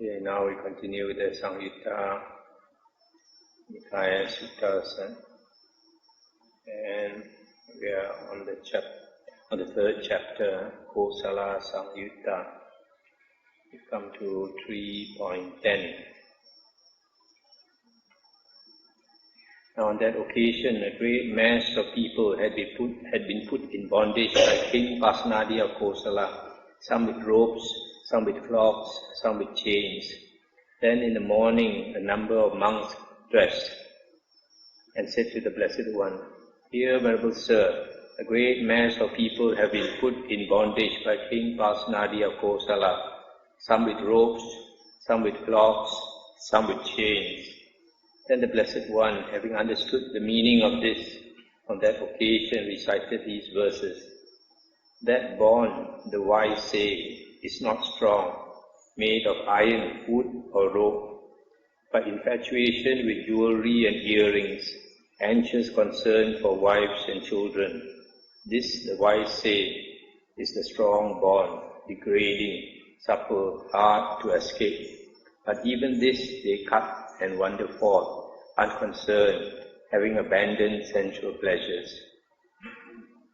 Okay, now we continue with the Samyutta Nikaya Suttas, and we are on the third chapter, Kosala Samyutta. We come to 3.10. Now on that occasion, a great mass of people had been put in bondage by King Pasenadi of Kosala, some with ropes, some with clogs, some with chains. Then in the morning, a number of monks dressed and said to the Blessed One, "Dear Venerable Sir, a great mass of people have been put in bondage by King Pasenadi of Kosala, some with ropes, some with clogs, some with chains." Then the Blessed One, having understood the meaning of this, on that occasion recited these verses. That bond, the wise say, is not strong, made of iron, wood or rope, but infatuation with jewelry and earrings, anxious concern for wives and children. This, the wise say, is the strong bond, degrading, supple, hard to escape. But even this they cut and wander forth, unconcerned, having abandoned sensual pleasures.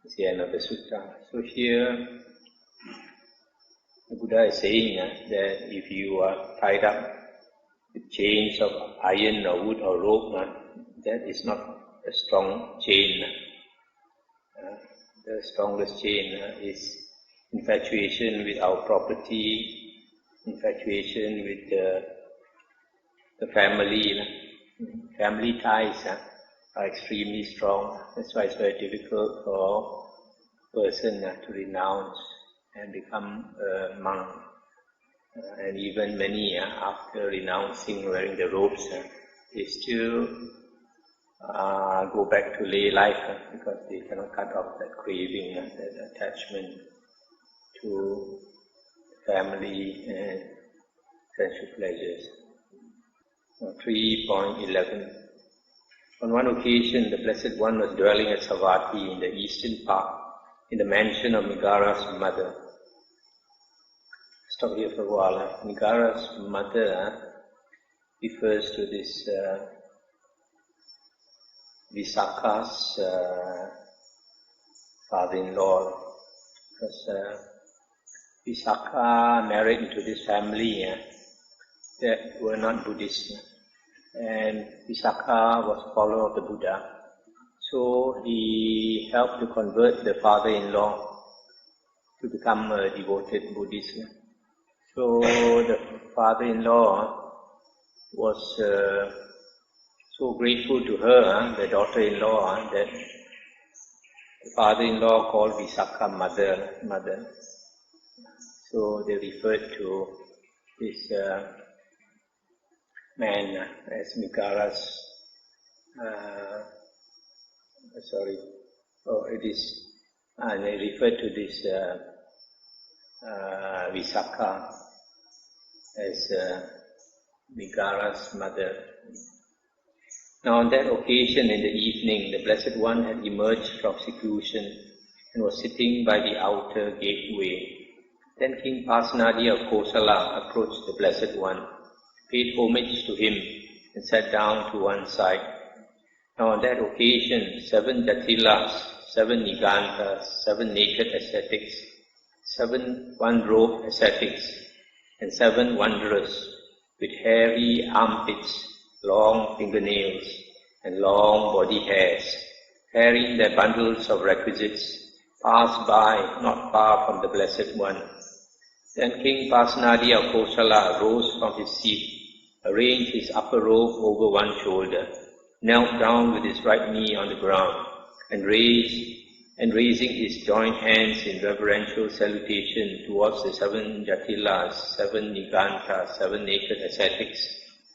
That's the end of the sutta. So here, the Buddha is saying that if you are tied up with chains of iron or wood or rope, that is not a strong chain. The strongest chain is infatuation with our property, infatuation with the family. Family ties are extremely strong. That's why it's very difficult for a person to renounce and become a monk. And even many, after renouncing wearing the robes, they still go back to lay life because they cannot cut off that craving, that attachment to family and sensual pleasures. 3.11. On one occasion, the Blessed One was dwelling at Savatthi in the eastern park, in the mansion of Nikara's mother. Stop here for a while. Nikara's mother refers to this Visakha's father-in-law, because Visakha married into this family that were not Buddhist, and Visakha was a follower of the Buddha. So he helped to convert the father-in-law to become a devoted Buddhist. So the father-in-law was so grateful to her, the daughter-in-law, that the father-in-law called Visakha mother. So they referred to this man as Nikara's, and they referred to this Visakha as Nikara's mother. Now on that occasion in the evening, the Blessed One had emerged from seclusion and was sitting by the outer gateway. Then King Pasenadi of Kosala approached the Blessed One, paid homage to him, and sat down to one side. Now on that occasion, 7 jatilas, 7 nigantas, 7 naked ascetics, 7 one-robed ascetics, and 7 wanderers with hairy armpits, long fingernails, and long body hairs, carrying their bundles of requisites, passed by not far from the Blessed One. Then King Pasenadi of Kosala rose from his seat, arranged his upper robe over one shoulder, knelt down with his right knee on the ground, and raising his joint hands in reverential salutation towards the 7 jatilas, 7 nigantas, 7 naked ascetics,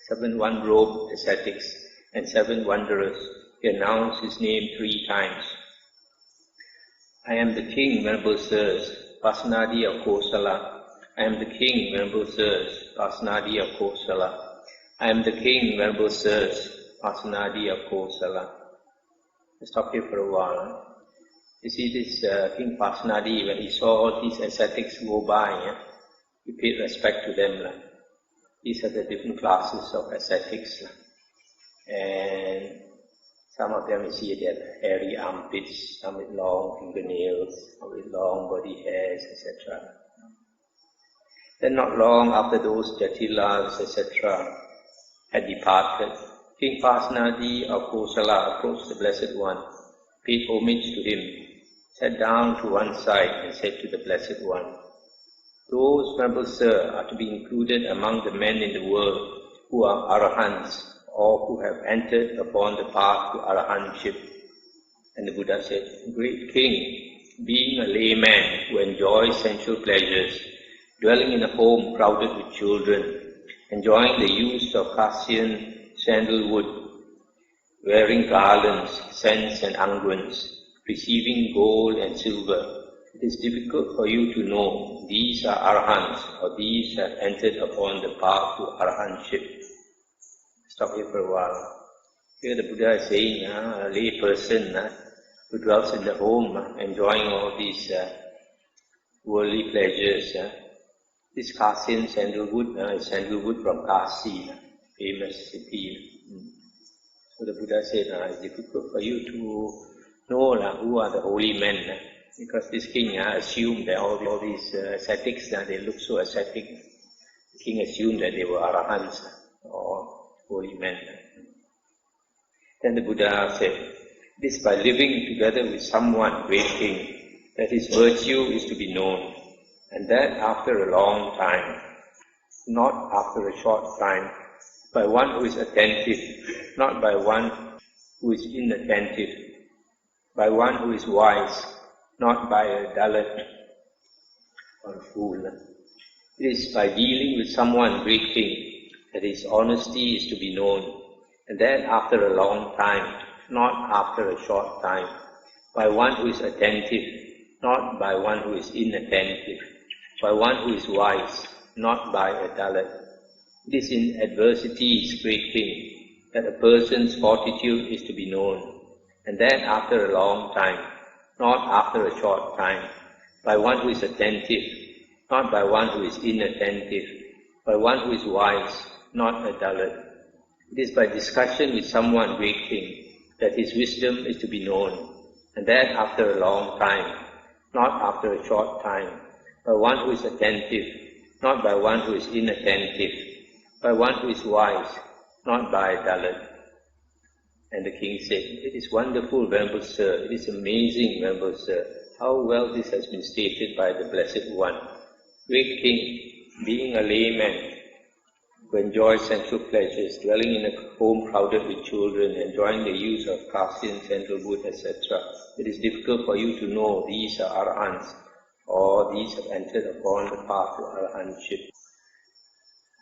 7 one-robed ascetics, and 7 wanderers, he announced his name 3 times. I am the king, Venerable Sirs, Pasenadi of Kosala. I am the king, Venerable Sirs, Pasenadi of Kosala. I am the king, Venerable Sirs, Pasenadi of Kosala. Let's stop here for a while. You see this King Pasenadi, when he saw all these ascetics go by, he paid respect to them. These are the different classes of ascetics. And some of them you see they have hairy armpits, some with long fingernails, some with long body hairs, etc. Then not long after those Jatilas, etc. had departed, King Pasenadi of Kosala approached the Blessed One, paid homage to him, sat down to one side and said to the Blessed One, "Those, Venerable Sir, are to be included among the men in the world who are Arahants, or who have entered upon the path to Arahantship." And the Buddha said, "Great King, being a layman who enjoys sensual pleasures, dwelling in a home crowded with children, enjoying the use of Cassian sandalwood, wearing garlands, scents and unguents, receiving gold and silver, it is difficult for you to know these are Arahants, or these have entered upon the path to Arahantship." Stop here for a while. Here the Buddha is saying, a lay person who dwells in the home, enjoying all these worldly pleasures. This Cassian sandalwood is sandalwood from Kasi, famous city. So the Buddha said, it's difficult for you to know who are the holy men, because this king assumed that all these ascetics, they look so ascetic. The king assumed that they were Arahants or holy men. Then the Buddha said, "It is by living together with someone, great king, that his virtue is to be known, and that after a long time, not after a short time, by one who is attentive, not by one who is inattentive, by one who is wise, not by a dullard or a fool. It is by dealing with someone, great king, that his honesty is to be known, and that after a long time, not after a short time, by one who is attentive, not by one who is inattentive, by one who is wise, not by a dullard. It is in adversities, great king, that a person's fortitude is to be known, and that after a long time, not after a short time, by one who is attentive, not by one who is inattentive, by one who is wise, not a dullard. It is by discussion with someone, great king, that his wisdom is to be known, and that after a long time, not after a short time, by one who is attentive, not by one who is inattentive, by one who is wise, not by a dullard." And the king said, "It is wonderful, Venerable Sir, it is amazing, Venerable Sir, how well this has been stated by the Blessed One. Great king, being a layman who enjoys sensual pleasures, dwelling in a home crowded with children, enjoying the use of Cassian sandalwood, etc., it is difficult for you to know these are Arahants, or these have entered upon the path to Arahantship,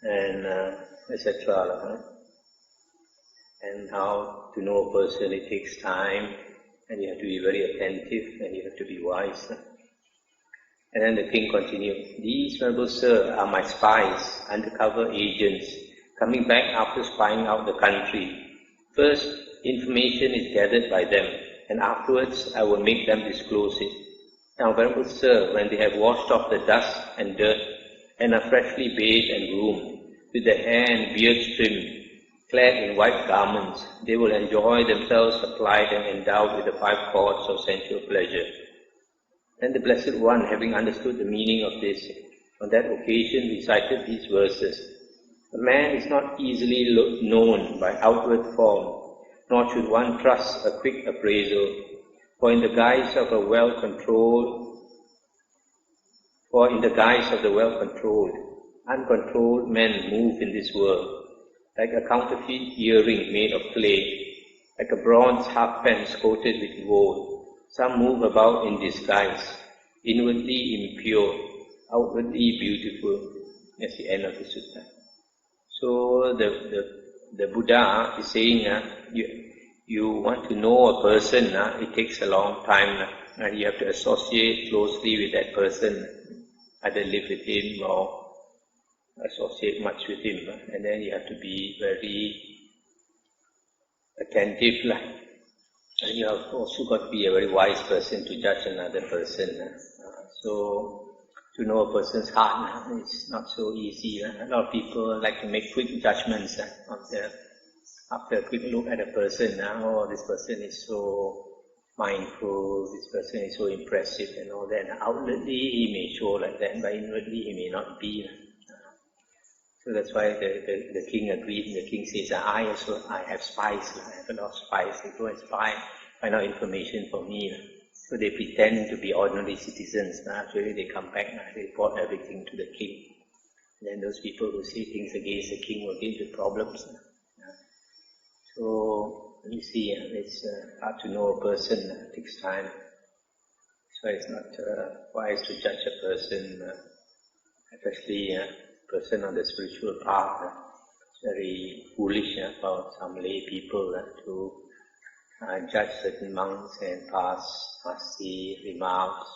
and etc. And how to know a person, it takes time, and you have to be very attentive, and you have to be wise. And then the king continued, "These, Venerable Sir, are my spies, undercover agents, coming back after spying out the country. First, information is gathered by them, and afterwards I will make them disclose it. Now, Venerable Sir, when they have washed off the dust and dirt, and are freshly bathed and groomed, with their hair and beards trimmed, clad in white garments, they will enjoy themselves applied and endowed with the 5 cords of sensual pleasure." Then the Blessed One, having understood the meaning of this, on that occasion recited these verses. "A man is not easily known by outward form, nor should one trust a quick appraisal, for in the guise of the well-controlled, uncontrolled men move in this world, like a counterfeit earring made of clay, like a bronze halfpence coated with gold. Some move about in disguise, inwardly impure, outwardly beautiful." That's the end of the sutta. So the Buddha is saying, you want to know a person, it takes a long time. You have to associate closely with that person, either live with him or associate much with him. And then you have to be very attentive. And you have also got to be a very wise person to judge another person. So, to know a person's heart. It's not so easy. A lot of people like to make quick judgments after a quick look at a person. Oh, this person is so mindful, this person is so impressive and all that. Outwardly he may show like that, but inwardly he may not be. So that's why the king agreed, and the king says, I have spies, I have a lot of spies, they go and find out information for me. So they pretend to be ordinary citizens. Actually they come back, they report everything to the king. And then those people who say things against the king will get into problems. So you see, it's hard to know a person, it takes time. So it's not wise to judge a person, especially a person on the spiritual path. It's very foolish for some lay people to judge certain monks and pass nasty remarks,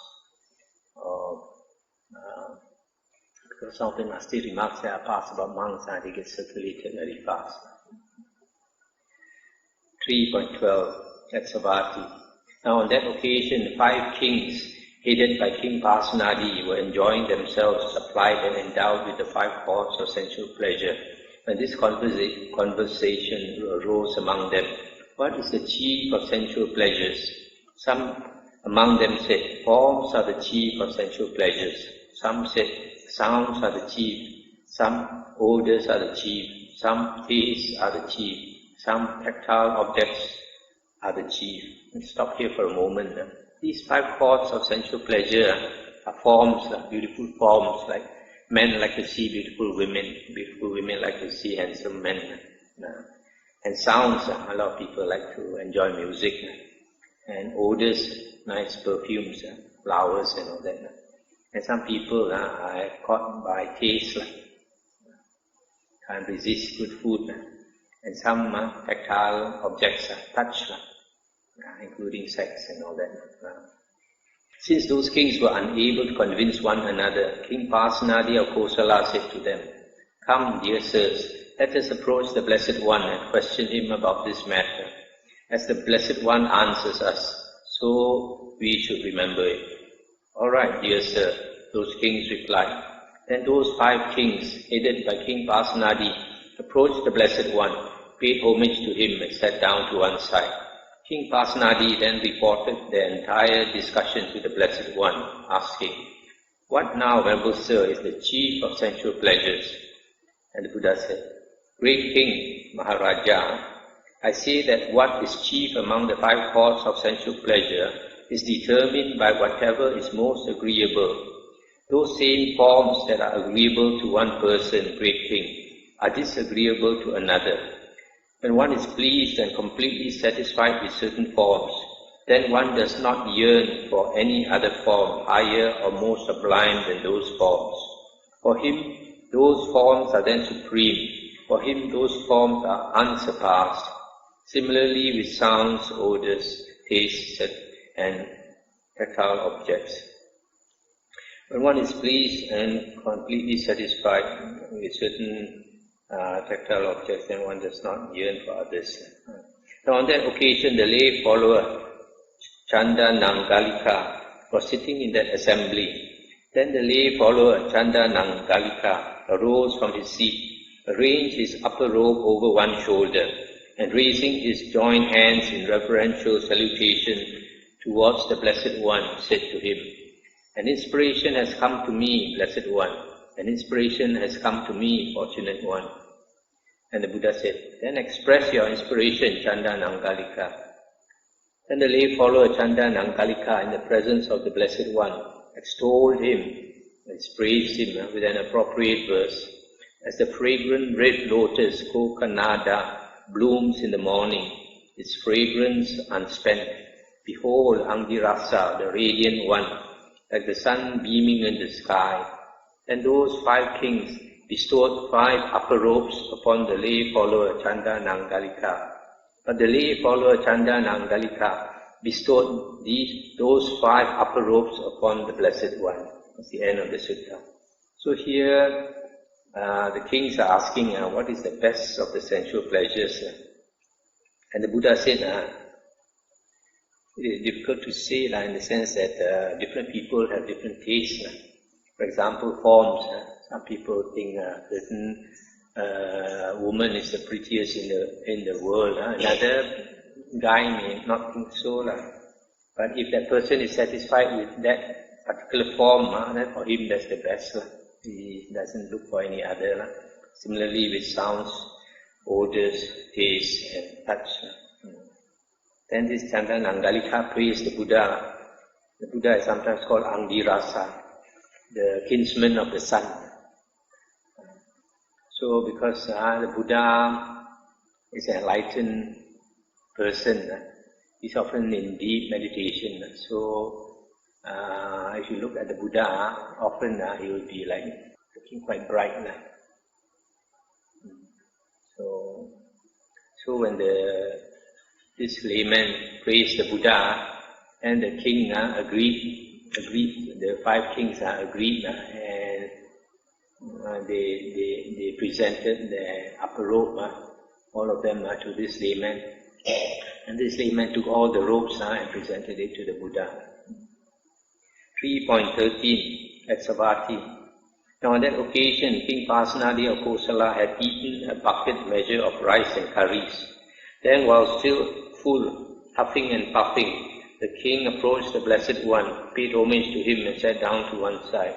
or because some of the nasty remarks that are passed about monks, they get circulated very fast. 3.12, Yatsavati. Now on that occasion, 5 kings, headed by King Pasenadi, were enjoying themselves, supplied and endowed with the 5 chords of sensual pleasure. When this conversation arose among them, what is the chief of sensual pleasures? Some among them said, forms are the chief of sensual pleasures. Some said, sounds are the chief. Some odors are the chief. Some tastes are the chief. Some tactile objects are the chief. Let's stop here for a moment. These 5 chords of sensual pleasure are forms, beautiful forms, like men like to see beautiful women like to see handsome men. And sounds, a lot of people like to enjoy music. And odors, nice perfumes, flowers and all that. And some people are caught by taste, can't resist good food. And some tactile objects, touch, including sex and all that. Since those kings were unable to convince one another, King Pasenadi of Kosala said to them, "Come, dear sirs, let us approach the Blessed One and question him about this matter. As the Blessed One answers us, so we should remember it." "All right, dear sir," those kings replied. Then those 5 kings, headed by King Pasenadi, approached the Blessed One, paid homage to him and sat down to one side. King Pasenadi then reported the entire discussion to the Blessed One, asking, "What now, Venerable Sir, is the chief of sensual pleasures?" And the Buddha said, "Great King, Maharaja, I say that what is chief among the 5 chords of sensual pleasure is determined by whatever is most agreeable. Those same forms that are agreeable to one person, Great King, are disagreeable to another. When one is pleased and completely satisfied with certain forms, then one does not yearn for any other form higher or more sublime than those forms. For him, those forms are then supreme. For him, those forms are unsurpassed. Similarly with sounds, odors, tastes, and tactile objects. When one is pleased and completely satisfied with certain tactile objects, then one does not yearn for others. Now on that occasion, the lay follower, Chanda Nangalika, was sitting in that assembly. Then the lay follower, Chanda Nangalika, arose from his seat, arranged his upper robe over one shoulder, and raising his joined hands in reverential salutation towards the Blessed One, said to him, "An inspiration has come to me, Blessed One. An inspiration has come to me, Fortunate One." And the Buddha said, "Then express your inspiration, Chanda Nangalika." Then the lay follower Chanda Nangalika, in the presence of the Blessed One, extolled him and praised him with an appropriate verse. As the fragrant red lotus, Kokanada, blooms in the morning, its fragrance unspent, behold Angirasa, the radiant one, like the sun beaming in the sky. And those 5 kings bestowed 5 upper robes upon the lay follower Chanda Nangalika. But the lay follower Chanda Nangalika bestowed those 5 upper robes upon the Blessed One. That's the end of the sutta. So here the kings are asking, what is the best of the sensual pleasures? And the Buddha said, it is difficult to say in the sense that different people have different tastes. For example, forms. Some people think a certain woman is the prettiest in the world. Another guy may not think so. But if that person is satisfied with that particular form, then for him that's the best. He doesn't look for any other. Similarly with sounds, odors, taste and touch. Then this chanta Nangalika praised the Buddha. The Buddha is sometimes called Angirasa, the kinsman of the sun. So because the Buddha is an enlightened person, he's often in deep meditation. So if you look at the Buddha, often he will be like looking quite bright. So when this layman praised the Buddha, and the king agreed, the 5 kings agreed, and they presented their upper robe, all of them to this layman. And this layman took all the robes and presented it to the Buddha. 3.13 at Savatthi. Now on that occasion, King Pasenadi of Kosala had eaten a bucket measure of rice and curries. Then while still full, huffing and puffing, the king approached the Blessed One, paid homage to him and sat down to one side.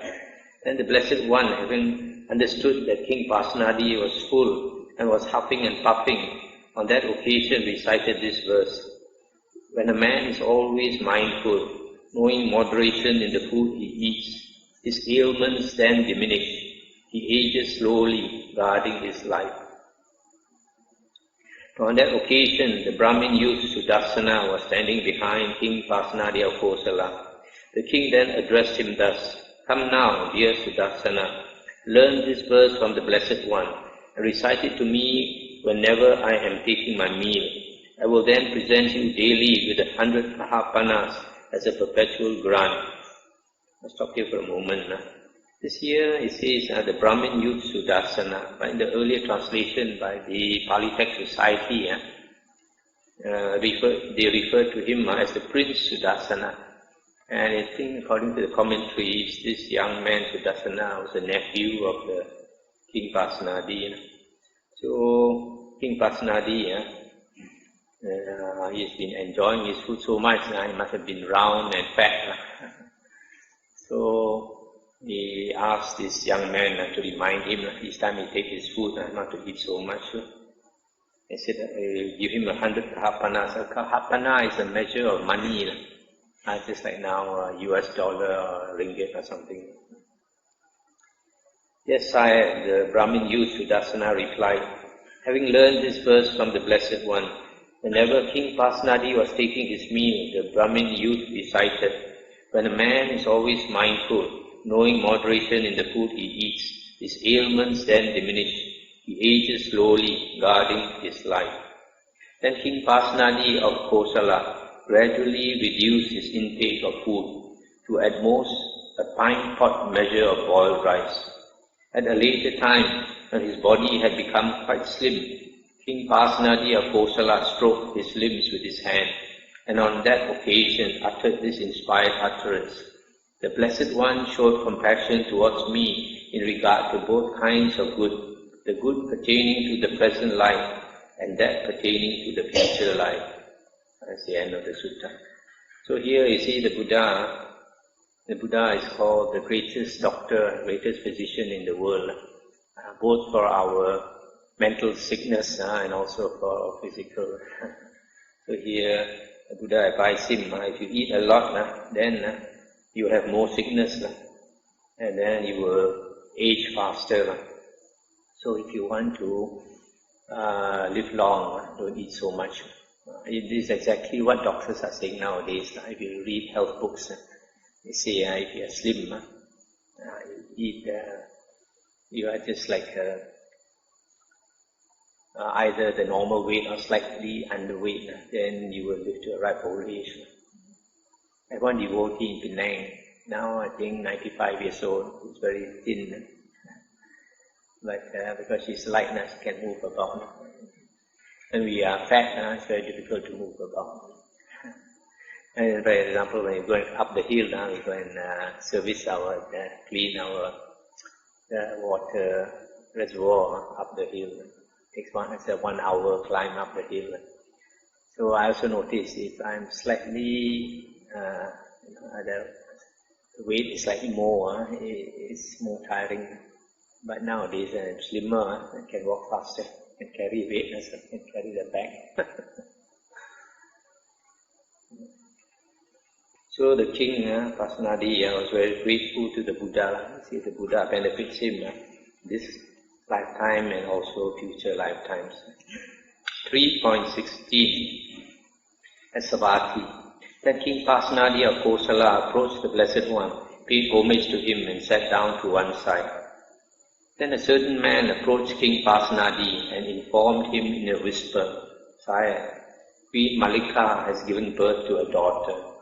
Then the Blessed One, having understood that King Pasenadi was full and was huffing and puffing, on that occasion recited this verse: when a man is always mindful, knowing moderation in the food he eats, his ailments then diminish. He ages slowly, guarding his life. On that occasion, the Brahmin youth Sudarsana was standing behind King Pasenadi of Kosala. The king then addressed him thus: "Come now, dear Sudarsana, learn this verse from the Blessed One, and recite it to me whenever I am taking my meal. I will then present you daily with 100 kahapanas as a perpetual grant." I'll stop here for a moment. This here it says the Brahmin youth Sudarsana, but in the earlier translation by the Pali Text Society, they refer to him as the Prince Sudarsana. And I think according to the commentaries, this young man Sudarsana was a nephew of the King Pasenadi. So King Pasenadi, he has been enjoying his food so much, he must have been round and fat. So he asked this young man to remind him each time he takes his food not to eat so much. He said give him 100 kahapanas. A kahapana is a measure of money, just like now US dollar or ringgit or something. Yes, Sire, the Brahmin youth Sudarsana replied, having learned this verse from the Blessed One, whenever King Pasenadi was taking his meal, the Brahmin youth recited, when a man is always mindful, knowing moderation in the food he eats, his ailments then diminish. He ages slowly, guarding his life. Then King Pasenadi of Kosala gradually reduced his intake of food to at most a pine-pot measure of boiled rice. At a later time, when his body had become quite slim, King Pasenadi of Kosala stroked his limbs with his hand, and on that occasion uttered this inspired utterance: "The Blessed One showed compassion towards me in regard to both kinds of good, the good pertaining to the present life and that pertaining to the future life." That's the end of the sutta. So here you see the Buddha is called the greatest doctor, greatest physician in the world, both for our mental sickness and also for our physical. So here the Buddha advised him, if you eat a lot, then you have more sickness, and then you will age faster. So if you want to live long, don't eat so much. It is exactly what doctors are saying nowadays. If you read health books, they say if you are slim, you are just like either the normal weight or slightly underweight, then you will live to a ripe old age. I have one devotee in Penang, now I think 95 years old, she's very thin, but because she's light now, she can move about. When we are fat now, it's very difficult to move about. And for example, when you're going up the hill, we go and service clean our water reservoir up the hill. It's a 1 hour climb up the hill. So I also notice if I'm slightly, the weight is slightly more, it's more tiring. But nowadays I'm slimmer, I can walk faster, can carry weight, I can carry the bag. So the king, Pasenadi, was very grateful to the Buddha. See, the Buddha benefits him this lifetime and also future lifetimes. 3.16 as Savatthi. Then King Pasenadi of Kosala approached the Blessed One, paid homage to him and sat down to one side. Then a certain man approached King Pasenadi and informed him in a whisper, "Sire, Queen Malika has given birth to a daughter."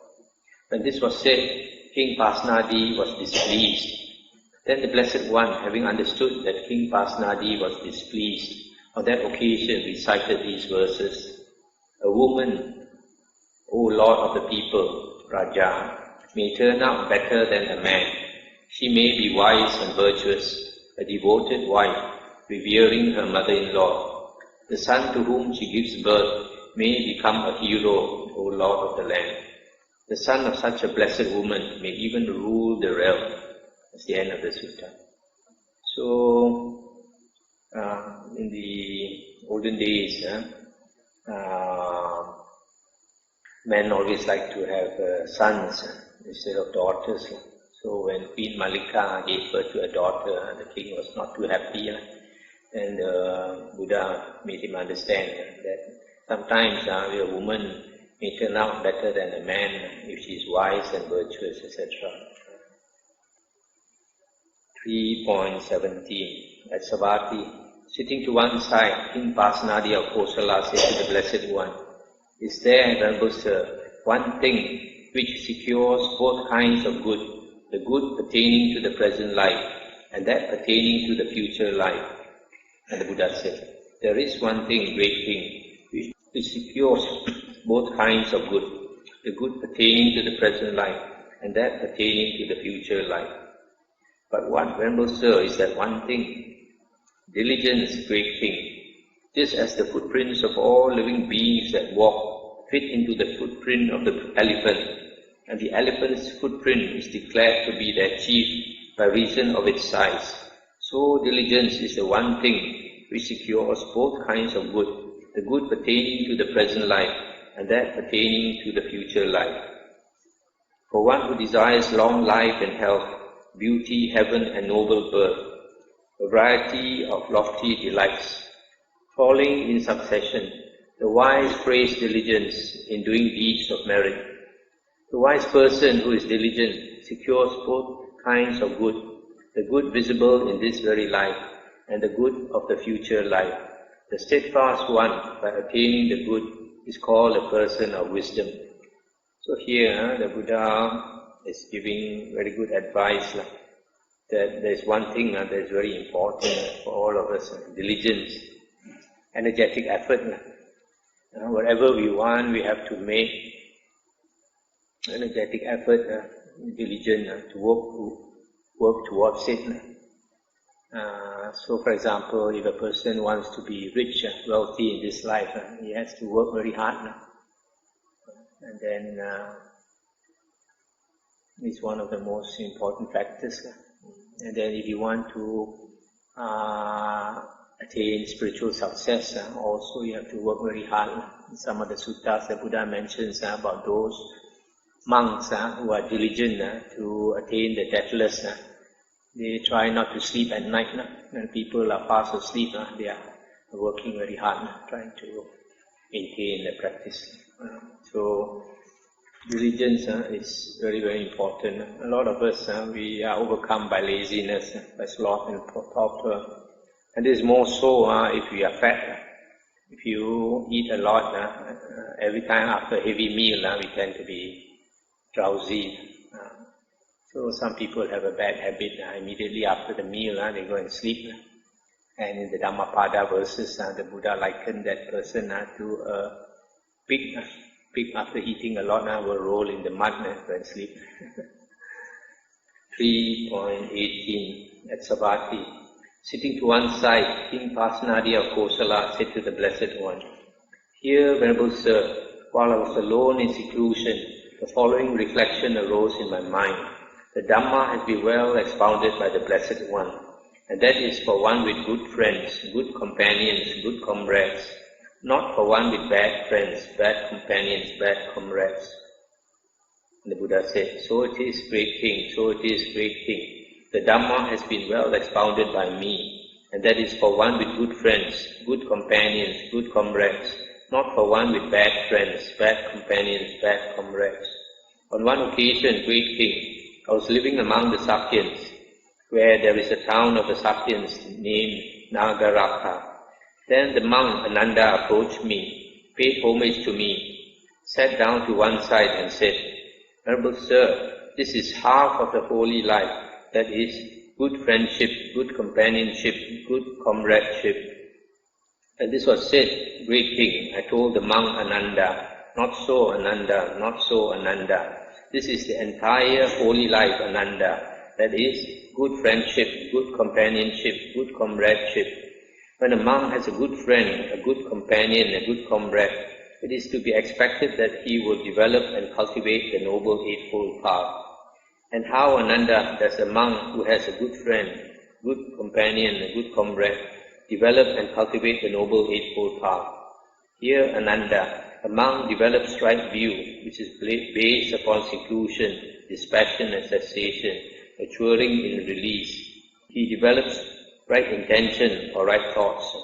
When this was said, King Pasenadi was displeased. Then the Blessed One, having understood that King Pasenadi was displeased, on that occasion recited these verses. "A woman, O Lord of the people, Raja, may turn out better than a man. She may be wise and virtuous, a devoted wife, revering her mother-in-law. The son to whom she gives birth may become a hero, O Lord of the land. The son of such a blessed woman may even rule the realm." That's the end of the sutta. So, in the olden days, men always like to have sons instead of daughters. So when Queen Malika gave birth to a daughter, the king was not too happy. And Buddha made him understand that sometimes a woman may turn out better than a man if she is wise and virtuous, etc. 3.17 At Savatthi, sitting to one side, King Pasenadi of Kosala said to the Blessed One, "Is there, Venerable Sir, one thing which secures both kinds of good, the good pertaining to the present life and that pertaining to the future life?" And the Buddha said, "There is one thing, great king, which secures both kinds of good, the good pertaining to the present life and that pertaining to the future life. But what, Venerable Sir, is that one thing? Diligence, great king. Just as the footprints of all living beings that walk fit into the footprint of the elephant, and the elephant's footprint is declared to be their chief by reason of its size, so diligence is the one thing which secures both kinds of good, the good pertaining to the present life and that pertaining to the future life. For one who desires long life and health, beauty, heaven and noble birth, a variety of lofty delights, falling in succession, the wise praise diligence in doing deeds of merit. The wise person who is diligent secures both kinds of good, the good visible in this very life and the good of the future life. The steadfast one, by attaining the good, is called a person of wisdom. So here the Buddha is giving very good advice that there's one thing that is very important for all of us, diligence, energetic effort. Whatever we want, we have to make energetic effort, diligent to work towards it. So for example, if a person wants to be rich, wealthy in this life, he has to work very hard. And then it's one of the most important factors. And then if you want to attain spiritual success, also you have to work very hard. In some of the suttas, the Buddha mentions about those monks who are diligent to attain the deathless. They try not to sleep at night. When people are fast asleep, they are working very hard, trying to maintain the practice. So diligence is very, very important. A lot of us, we are overcome by laziness, by sloth and torpor. And this is more so if we are fat. If you eat a lot, every time after a heavy meal, we tend to be drowsy. So some people have a bad habit. Immediately after the meal, they go and sleep. And in the Dhammapada verses, the Buddha likened that person to a pig pig after eating a lot now will roll in the mud and sleep. 3.18 at Savatthi. Sitting to one side, King Pasenadi of Kosala said to the Blessed One, "Here, Venerable Sir, while I was alone in seclusion, the following reflection arose in my mind. The Dhamma has been well expounded by the Blessed One, and that is for one with good friends, good companions, good comrades, not for one with bad friends, bad companions, bad comrades." And the Buddha said, "So it is, great King, so it is, great King. The Dhamma has been well expounded by me, and that is for one with good friends, good companions, good comrades, not for one with bad friends, bad companions, bad comrades." On one occasion, great King, I was living among the Sakyans, where there is a town of the Sakyans named Nagaraka. Then the monk Ananda approached me, paid homage to me, sat down to one side and said, "Venerable Sir, this is half of the holy life, that is, good friendship, good companionship, good comradeship." And this was said, great King, I told the monk Ananda, "Not so, Ananda, not so, Ananda. This is the entire holy life, Ananda, that is, good friendship, good companionship, good comradeship. When a monk has a good friend, a good companion, a good comrade, it is to be expected that he will develop and cultivate the Noble Eightfold Path. And how, Ananda, does a monk who has a good friend, good companion, a good comrade, develop and cultivate the Noble Eightfold Path? Here, Ananda, a monk develops right view, which is based upon seclusion, dispassion and cessation, maturing in release. He develops right intention or right thoughts,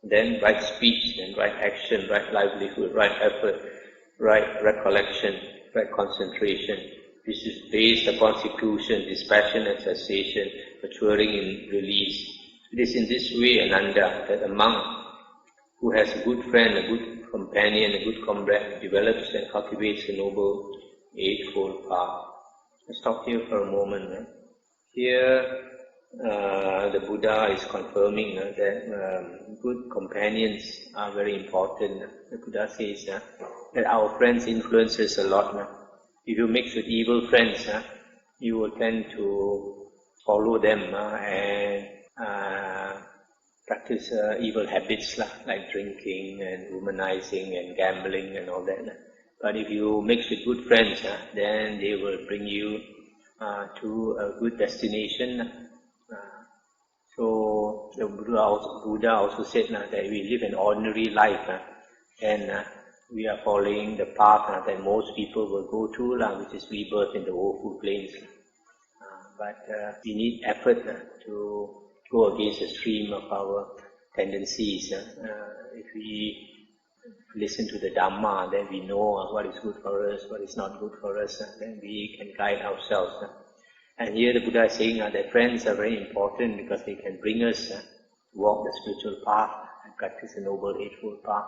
then right speech and right action, right livelihood, right effort, right recollection, right concentration, which is based upon seclusion, dispassion and cessation, maturing in release. It is in this way, Ananda, that a monk who has a good friend, a good companion, a good comrade, develops and cultivates the Noble Eightfold Path. Let's stop here for a moment. Here, the Buddha is confirming that good companions are very important. The Buddha says that our friends influence us a lot. If you mix with evil friends, you will tend to follow them and practice evil habits like drinking and womanizing and gambling and all that. But if you mix with good friends, then they will bring you to a good destination. So the Buddha also said that we live an ordinary life, and we are following the path that most people will go to, which is rebirth in the woeful plains. But we need effort to go against the stream of our tendencies. If we listen to the Dhamma, then we know what is good for us, what is not good for us, then we can guide ourselves. And here the Buddha is saying that friends are very important because they can bring us to walk the spiritual path and practice the Noble Eightfold Path.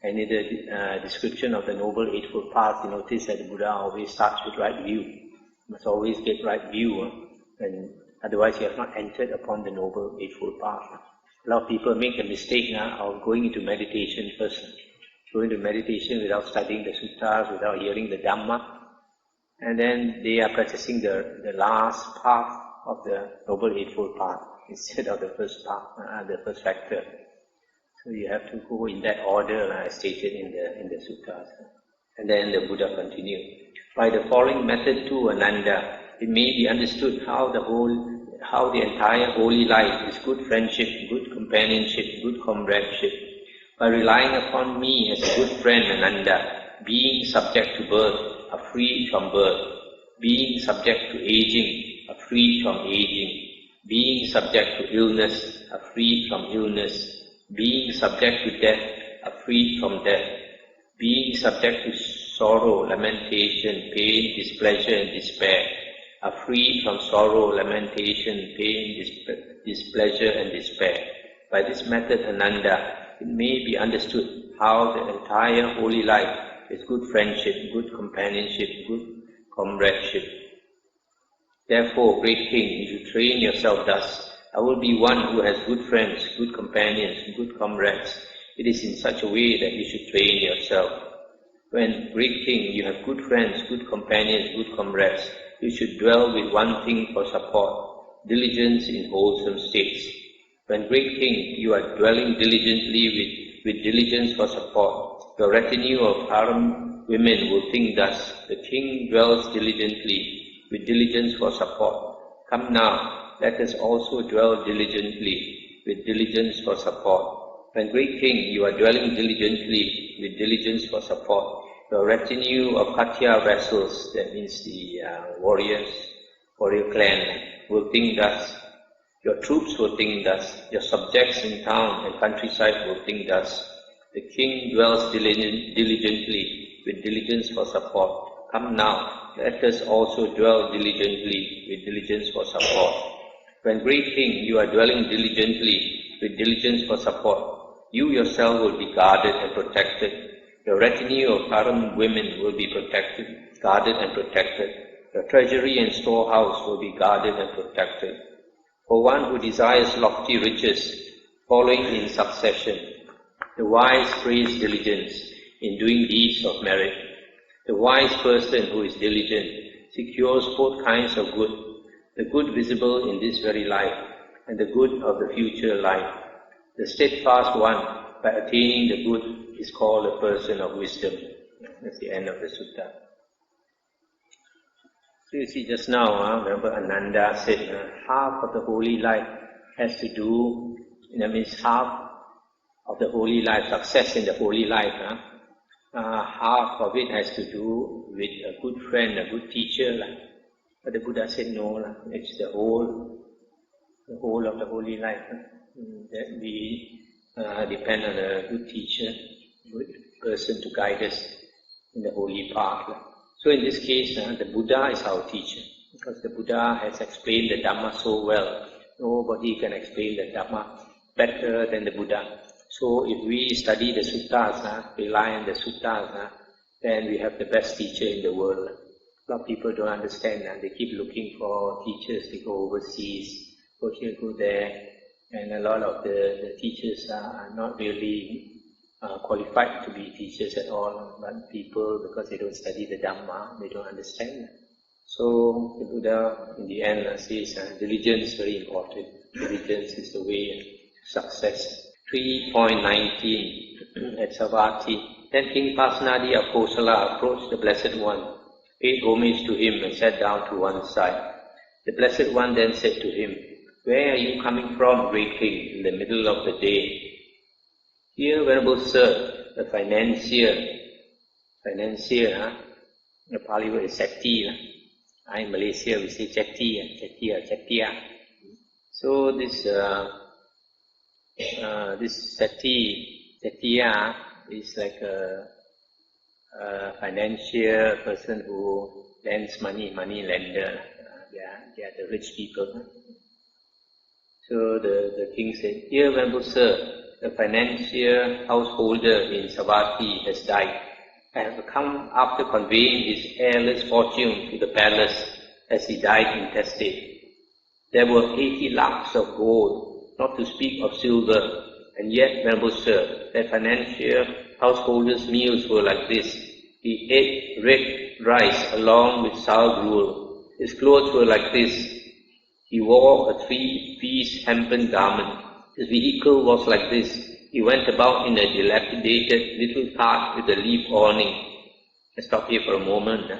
And in the description of the Noble Eightfold Path, you notice that the Buddha always starts with right view. You must always get right view, and otherwise you have not entered upon the Noble Eightfold Path. A lot of people make the mistake of going into meditation first. Going into meditation without studying the suttas, without hearing the Dhamma. And then they are practicing the last path of the Noble Eightfold Path instead of the first path, the first factor. So you have to go in that order as stated in the suttas. And then the Buddha continued. By the following method too, Ananda, it may be understood how the entire holy life is good friendship, good companionship, good comradeship. By relying upon me as a good friend, Ananda, being subject to birth, are freed from birth, being subject to aging, are freed from aging, being subject to illness, are freed from illness, being subject to death, are freed from death, being subject to sorrow, lamentation, pain, displeasure and despair, are freed from sorrow, lamentation, pain, displeasure and despair. By this method, Ananda, it may be understood how the entire holy life is good friendship, good companionship, good comradeship. Therefore, great King, if you train yourself thus, I will be one who has good friends, good companions, good comrades. It is in such a way that you should train yourself. When great king, you have good friends, good companions, good comrades. You should dwell with one thing for support, diligence in wholesome states. When great king, you are dwelling diligently with diligence for support. Your retinue of harem women will think thus. The king dwells diligently with diligence for support. Come now, let us also dwell diligently with diligence for support. When great king, you are dwelling diligently with diligence for support. Your retinue of Katya vessels, that means the warrior clan, will think thus. Your troops will think thus. Your subjects in town and countryside will think thus. The king dwells diligently with diligence for support. Come now, let us also dwell diligently with diligence for support. When great king, you are dwelling diligently with diligence for support. You yourself will be guarded and protected. Your retinue of harem women will be protected, guarded and protected. Your treasury and storehouse will be guarded and protected. For one who desires lofty riches, following in succession, the wise praise diligence in doing deeds of merit. The wise person who is diligent secures both kinds of good, the good visible in this very life and the good of the future life. The steadfast one, by attaining the good, is called a person of wisdom. That's the end of the sutta. So you see just now, remember Ananda said, half of the holy life has to do, that means half of the holy life, success in the holy life, half of it has to do with a good friend, a good teacher. But the Buddha said no, it's the whole of the holy life. That we depend on a good teacher, good person to guide us in the holy path. So in this case, the Buddha is our teacher, because the Buddha has explained the Dhamma so well. Nobody can explain the Dhamma better than the Buddha. So if we study the suttas, rely on the suttas, then we have the best teacher in the world. A lot of people don't understand, they keep looking for teachers. They go overseas, go here, go there, and a lot of the teachers are not really qualified to be teachers at all, but people, because they don't study the Dhamma, they don't understand. So the Buddha in the end says diligence is very important. Diligence is the way to success. 3.19 at Savatthi. Then King Pasenadi of Kosala approached the Blessed One, paid homage to him and sat down to one side. The Blessed One then said to him, "Where are you coming from, great king, in the middle of the day?" Here, Venerable Sir, the financier, the Pali word is Setti. In Malaysia we say Chettia. So this Chettia is like a financier person who lends money lender. They are the rich people. So the king said, "Here, Venerable Sir, the financier householder in Savatthi has died. I have come after conveying his heirless fortune to the palace as he died intestate. There were 80 lakhs of gold, not to speak of silver, and yet, Venerable Sir, that financier householder's meals were like this. He ate red rice along with sour gruel. His clothes were like this. He wore a 3-piece hempen garment. His vehicle was like this. He went about in a dilapidated little cart with a leaf awning." Let's stop here for a moment.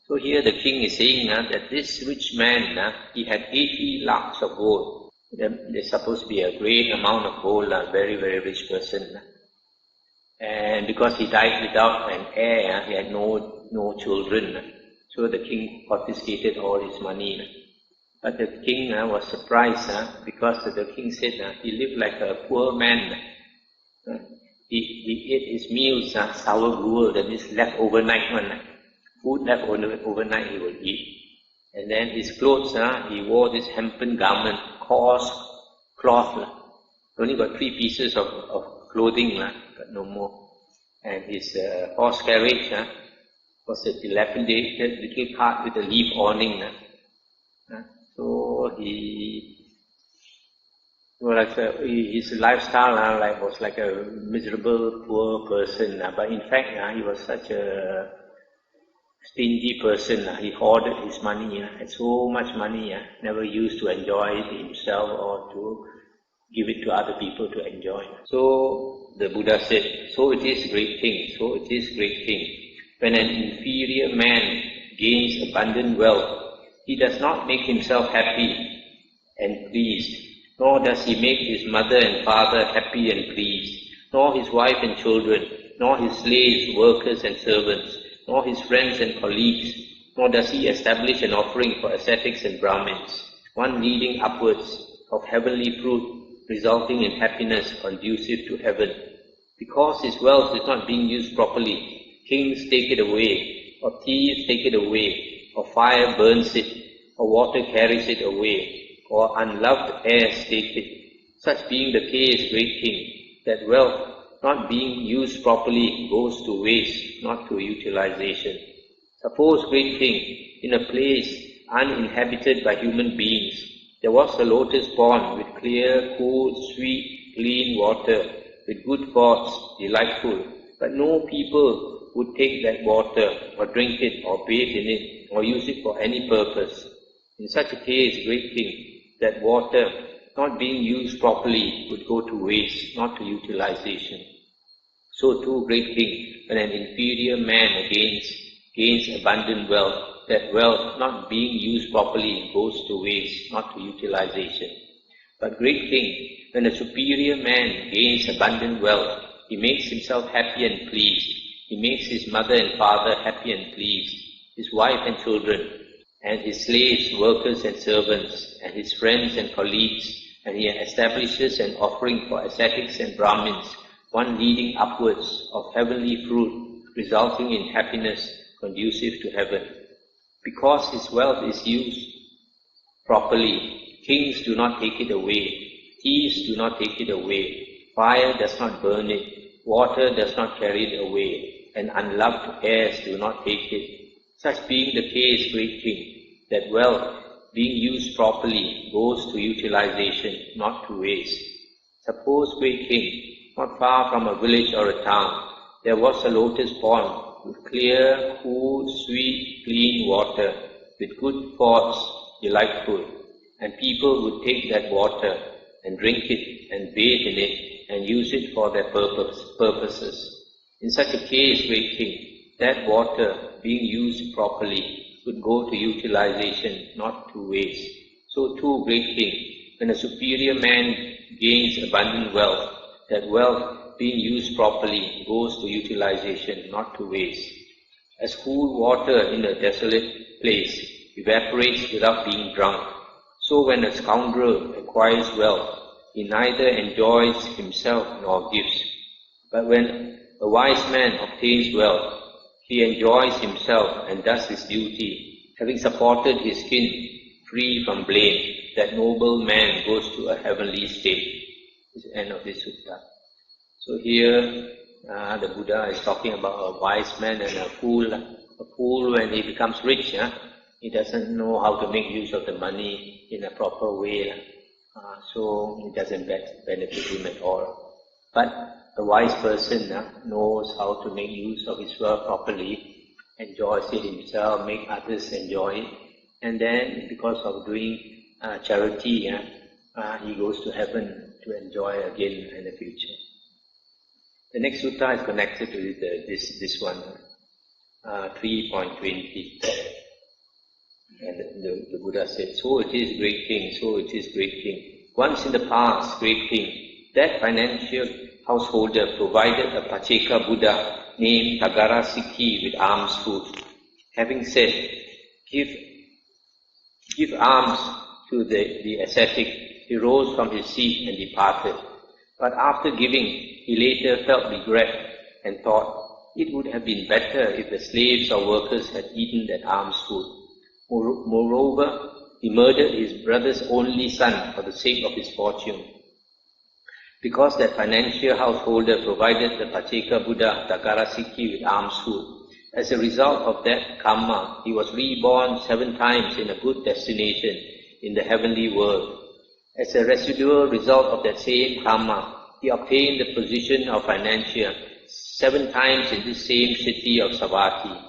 So here the king is saying that this rich man, he had 80 lakhs of gold. There's supposed to be a great amount of gold, very, very rich person. And because he died without an heir, he had no children. So the king confiscated all his money. But the king was surprised because the king said he lived like a poor man. He ate his meals, sour gruel, that means left overnight one. Food left overnight he will eat. And then his clothes, he wore this hempen garment, coarse cloth. Only got 3 pieces of clothing, but no more. And his horse carriage was a dilapidated little cart with a leaf awning. So he Well, his lifestyle was like a miserable, poor person. But in fact, he was such a stingy person. He hoarded his money. Had so much money. Never used to enjoy it himself or to give it to other people to enjoy. So the Buddha said, so it is great thing. So it is great thing. When an inferior man gains abundant wealth, he does not make himself happy and pleased, nor does he make his mother and father happy and pleased, nor his wife and children, nor his slaves, workers and servants, nor his friends and colleagues, nor does he establish an offering for ascetics and Brahmins, one leading upwards of heavenly fruit, resulting in happiness conducive to heaven. Because his wealth is not being used properly, kings take it away, or thieves take it away, or fire burns it, or water carries it away, or unloved heirs take it. Such being the case, great king, that wealth not being used properly goes to waste, not to utilization. Suppose, great king, in a place uninhabited by human beings, there was a lotus pond with clear, cool, sweet, clean water, with good thoughts, delightful, but no people would take that water, or drink it, or bathe in it, or use it for any purpose. In such a case, great king, that water, not being used properly, would go to waste, not to utilization. So too, great king, when an inferior man gains abundant wealth, that wealth, not being used properly, goes to waste, not to utilization. But great king, when a superior man gains abundant wealth, he makes himself happy and pleased. He makes his mother and father happy and pleased, his wife and children, and his slaves, workers and servants, and his friends and colleagues, and he establishes an offering for ascetics and Brahmins, one leading upwards of heavenly fruit, resulting in happiness conducive to heaven. Because his wealth is used properly, kings do not take it away, thieves do not take it away, fire does not burn it, water does not carry it away, and unloved heirs do not take it. Such being the case, great king, that wealth, being used properly, goes to utilization, not to waste. Suppose, great king, not far from a village or a town, there was a lotus pond with clear, cool, sweet, clean water, with good thoughts, delightful, and people would take that water and drink it and bathe in it and use it for their purposes. In such a case, great king, that water, being used properly, would go to utilization, not to waste. So too, great king, when a superior man gains abundant wealth, that wealth, being used properly, goes to utilization, not to waste. As cool water in a desolate place evaporates without being drunk, so when a scoundrel acquires wealth, he neither enjoys himself nor gives. But when a wise man obtains wealth, he enjoys himself and does his duty, having supported his kin free from blame. That noble man goes to a heavenly state. This is the end of this sutta. So here the Buddha is talking about a wise man and a fool. A fool, when he becomes rich, he doesn't know how to make use of the money in a proper way. So it doesn't benefit him at all. But a wise person knows how to make use of his wealth properly, enjoys it himself, make others enjoy it, and then because of doing charity, he goes to heaven to enjoy again in the future. The next sutta is connected with this one, 3.20. And the Buddha said, so it is, great king, so it is, great king. Once in the past, great king, that financial householder provided a Pacheka Buddha named Tagarasiki with alms food. Having said, give alms to the ascetic, he rose from his seat and departed. But after giving, he later felt regret and thought, it would have been better if the slaves or workers had eaten that alms food. Moreover, he murdered his brother's only son for the sake of his fortune. Because that financial householder provided the Pacheka Buddha Tagarasiki with alms food, as a result of that karma, he was reborn 7 times in a good destination in the heavenly world. As a residual result of that same karma, he obtained the position of financier 7 times in this same city of Savatthi.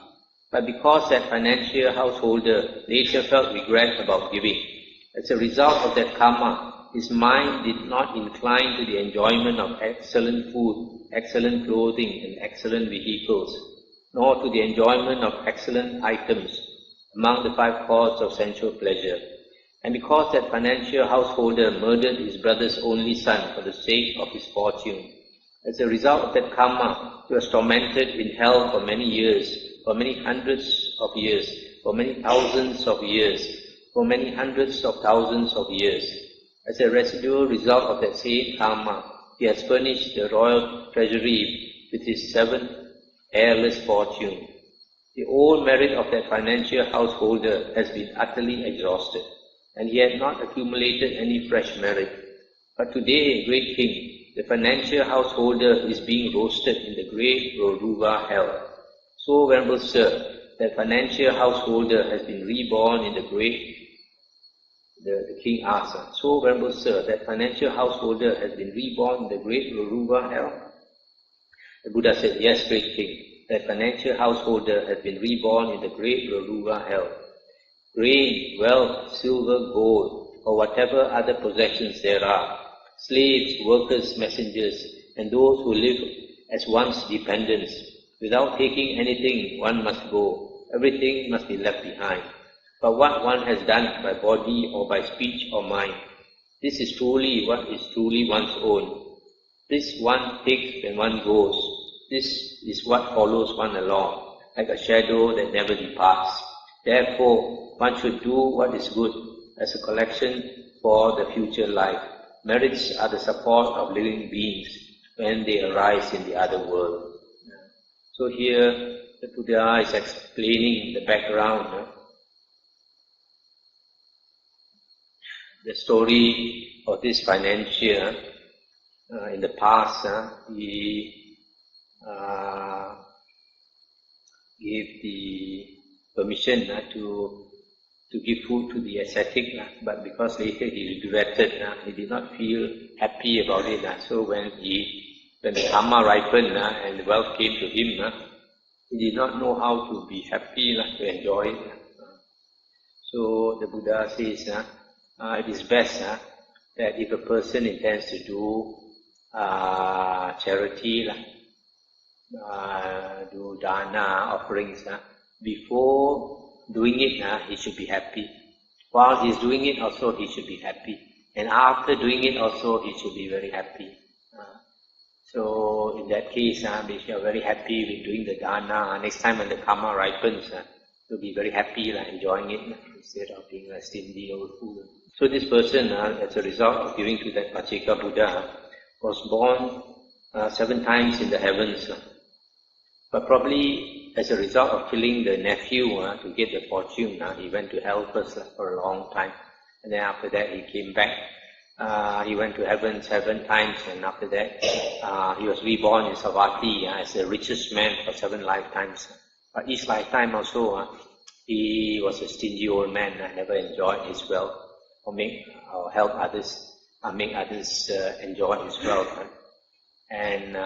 But because that financier householder later felt regret about giving, as a result of that karma, his mind did not incline to the enjoyment of excellent food, excellent clothing, and excellent vehicles, nor to the enjoyment of excellent items among the 5 causes of sensual pleasure. And because that financial householder murdered his brother's only son for the sake of his fortune, as a result of that karma, he was tormented in hell for many years, for many hundreds of years, for many thousands of years, for many hundreds of thousands of years. As a residual result of that same karma, he has furnished the royal treasury with his 7th heirless fortune. The old merit of that financial householder has been utterly exhausted, and he had not accumulated any fresh merit. But today, great king, the financial householder is being roasted in the great Roruva hell. So, venerable sir, that financial householder has been reborn in the great, the king asked, so, venerable sir, that financial householder has been reborn in the great Roruva hell? The Buddha said, yes, great king, that financial householder has been reborn in the great Roruva hell. Grain, wealth, silver, gold, or whatever other possessions there are, slaves, workers, messengers, and those who live as one's dependents. Without taking anything, one must go. Everything must be left behind. But what one has done by body or by speech or mind, this is truly what is truly one's own. This one takes when one goes. This is what follows one along, like a shadow that never departs. Therefore, one should do what is good as a collection for the future life. Merits are the support of living beings when they arise in the other world. So here, the Buddha is explaining the background. The story of this financier in the past, he gave the permission to give food to the ascetic, but because later he regretted, he did not feel happy about it. So when the karma ripened and the wealth came to him, he did not know how to be happy, to enjoy it. So the Buddha says, it is best that if a person intends to do charity, do dana offerings, before doing it, he should be happy. While he is doing it, also he should be happy. And after doing it, also he should be very happy. So in that case, if you are very happy with doing the dana, next time when the karma ripens, you'll be very happy, enjoying it, instead of being a stingy old fool. So this person, as a result of giving to that Pacheka Buddha, was born 7 times in the heavens. But probably as a result of killing the nephew to get the fortune, he went to hell first for a long time. And then after that he came back. He went to heaven 7 times, and after that he was reborn in Savatthi as the richest man for 7 lifetimes. But each lifetime also, he was a stingy old man, never enjoyed his wealth or help others, make others enjoy his wealth. And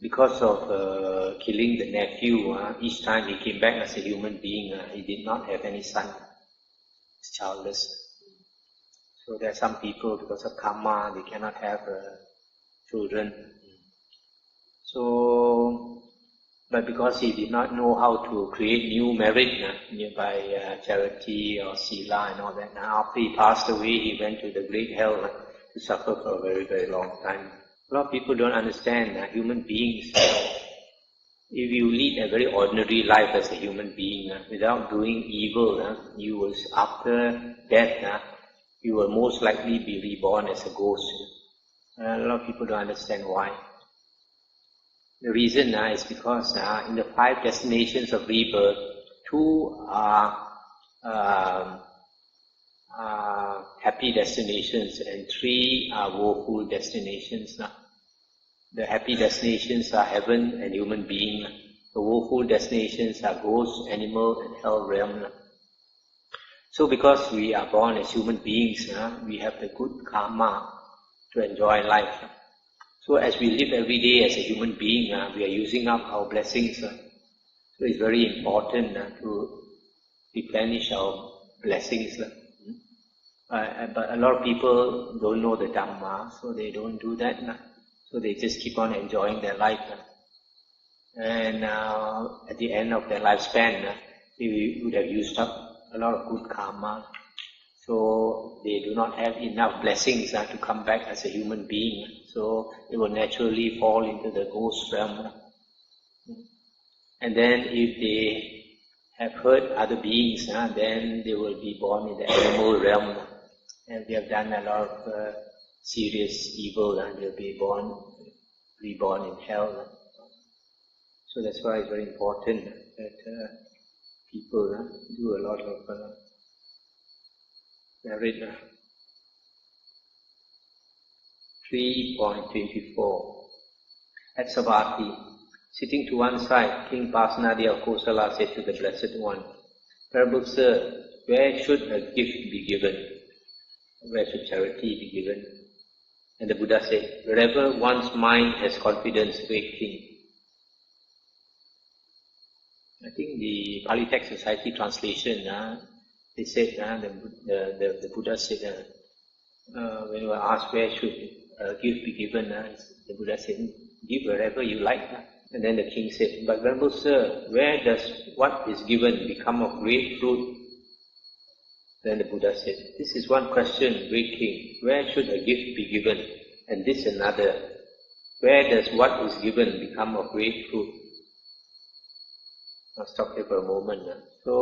because of killing the nephew, each time he came back as a human being, he did not have any son. He's childless. So there are some people, because of karma, they cannot have children. So, but because he did not know how to create new merit by charity or sila and all that, after he passed away, he went to the great hell to suffer for a very, very long time. A lot of people don't understand human beings. If you lead a very ordinary life as a human being, without doing evil, you will, after death, you will most likely be reborn as a ghost. A lot of people don't understand why. The reason is because in the 5 destinations of rebirth, 2 are happy destinations and 3 are woeful destinations. The happy destinations are heaven and human being. The woeful destinations are ghost, animal, and hell realm. So because we are born as human beings, we have the good karma to enjoy life. So as we live every day as a human being, we are using up our blessings. So it's very important to replenish our blessings. But a lot of people don't know the Dhamma, so they don't do that. So they just keep on enjoying their life. And at the end of their lifespan, they would have used up a lot of good karma. So they do not have enough blessings to come back as a human being. So they will naturally fall into the ghost realm. And then if they have hurt other beings, then they will be born in the animal realm. And they have done a lot of serious evil, and they'll be reborn in hell. So that's why it's very important that people do a lot of merit. 3.24. At Savatthi, sitting to one side, King Pasenadi of Kosala said to the Blessed One, "Venerable Sir, where should a gift be given? Where should charity be given?" And the Buddha said, "Wherever one's mind has confidence, great king." I think the Pali Text Society translation, they said, the Buddha said, when you were asked where should a gift be given, the Buddha said, "Give wherever you like." And then the king said, "But Venerable Sir, where does what is given become of great fruit?" Then the Buddha said, "This is one question, great king. Where should a gift be given? And this another. Where does what is given become of great fruit?" I'll stop here for a moment. So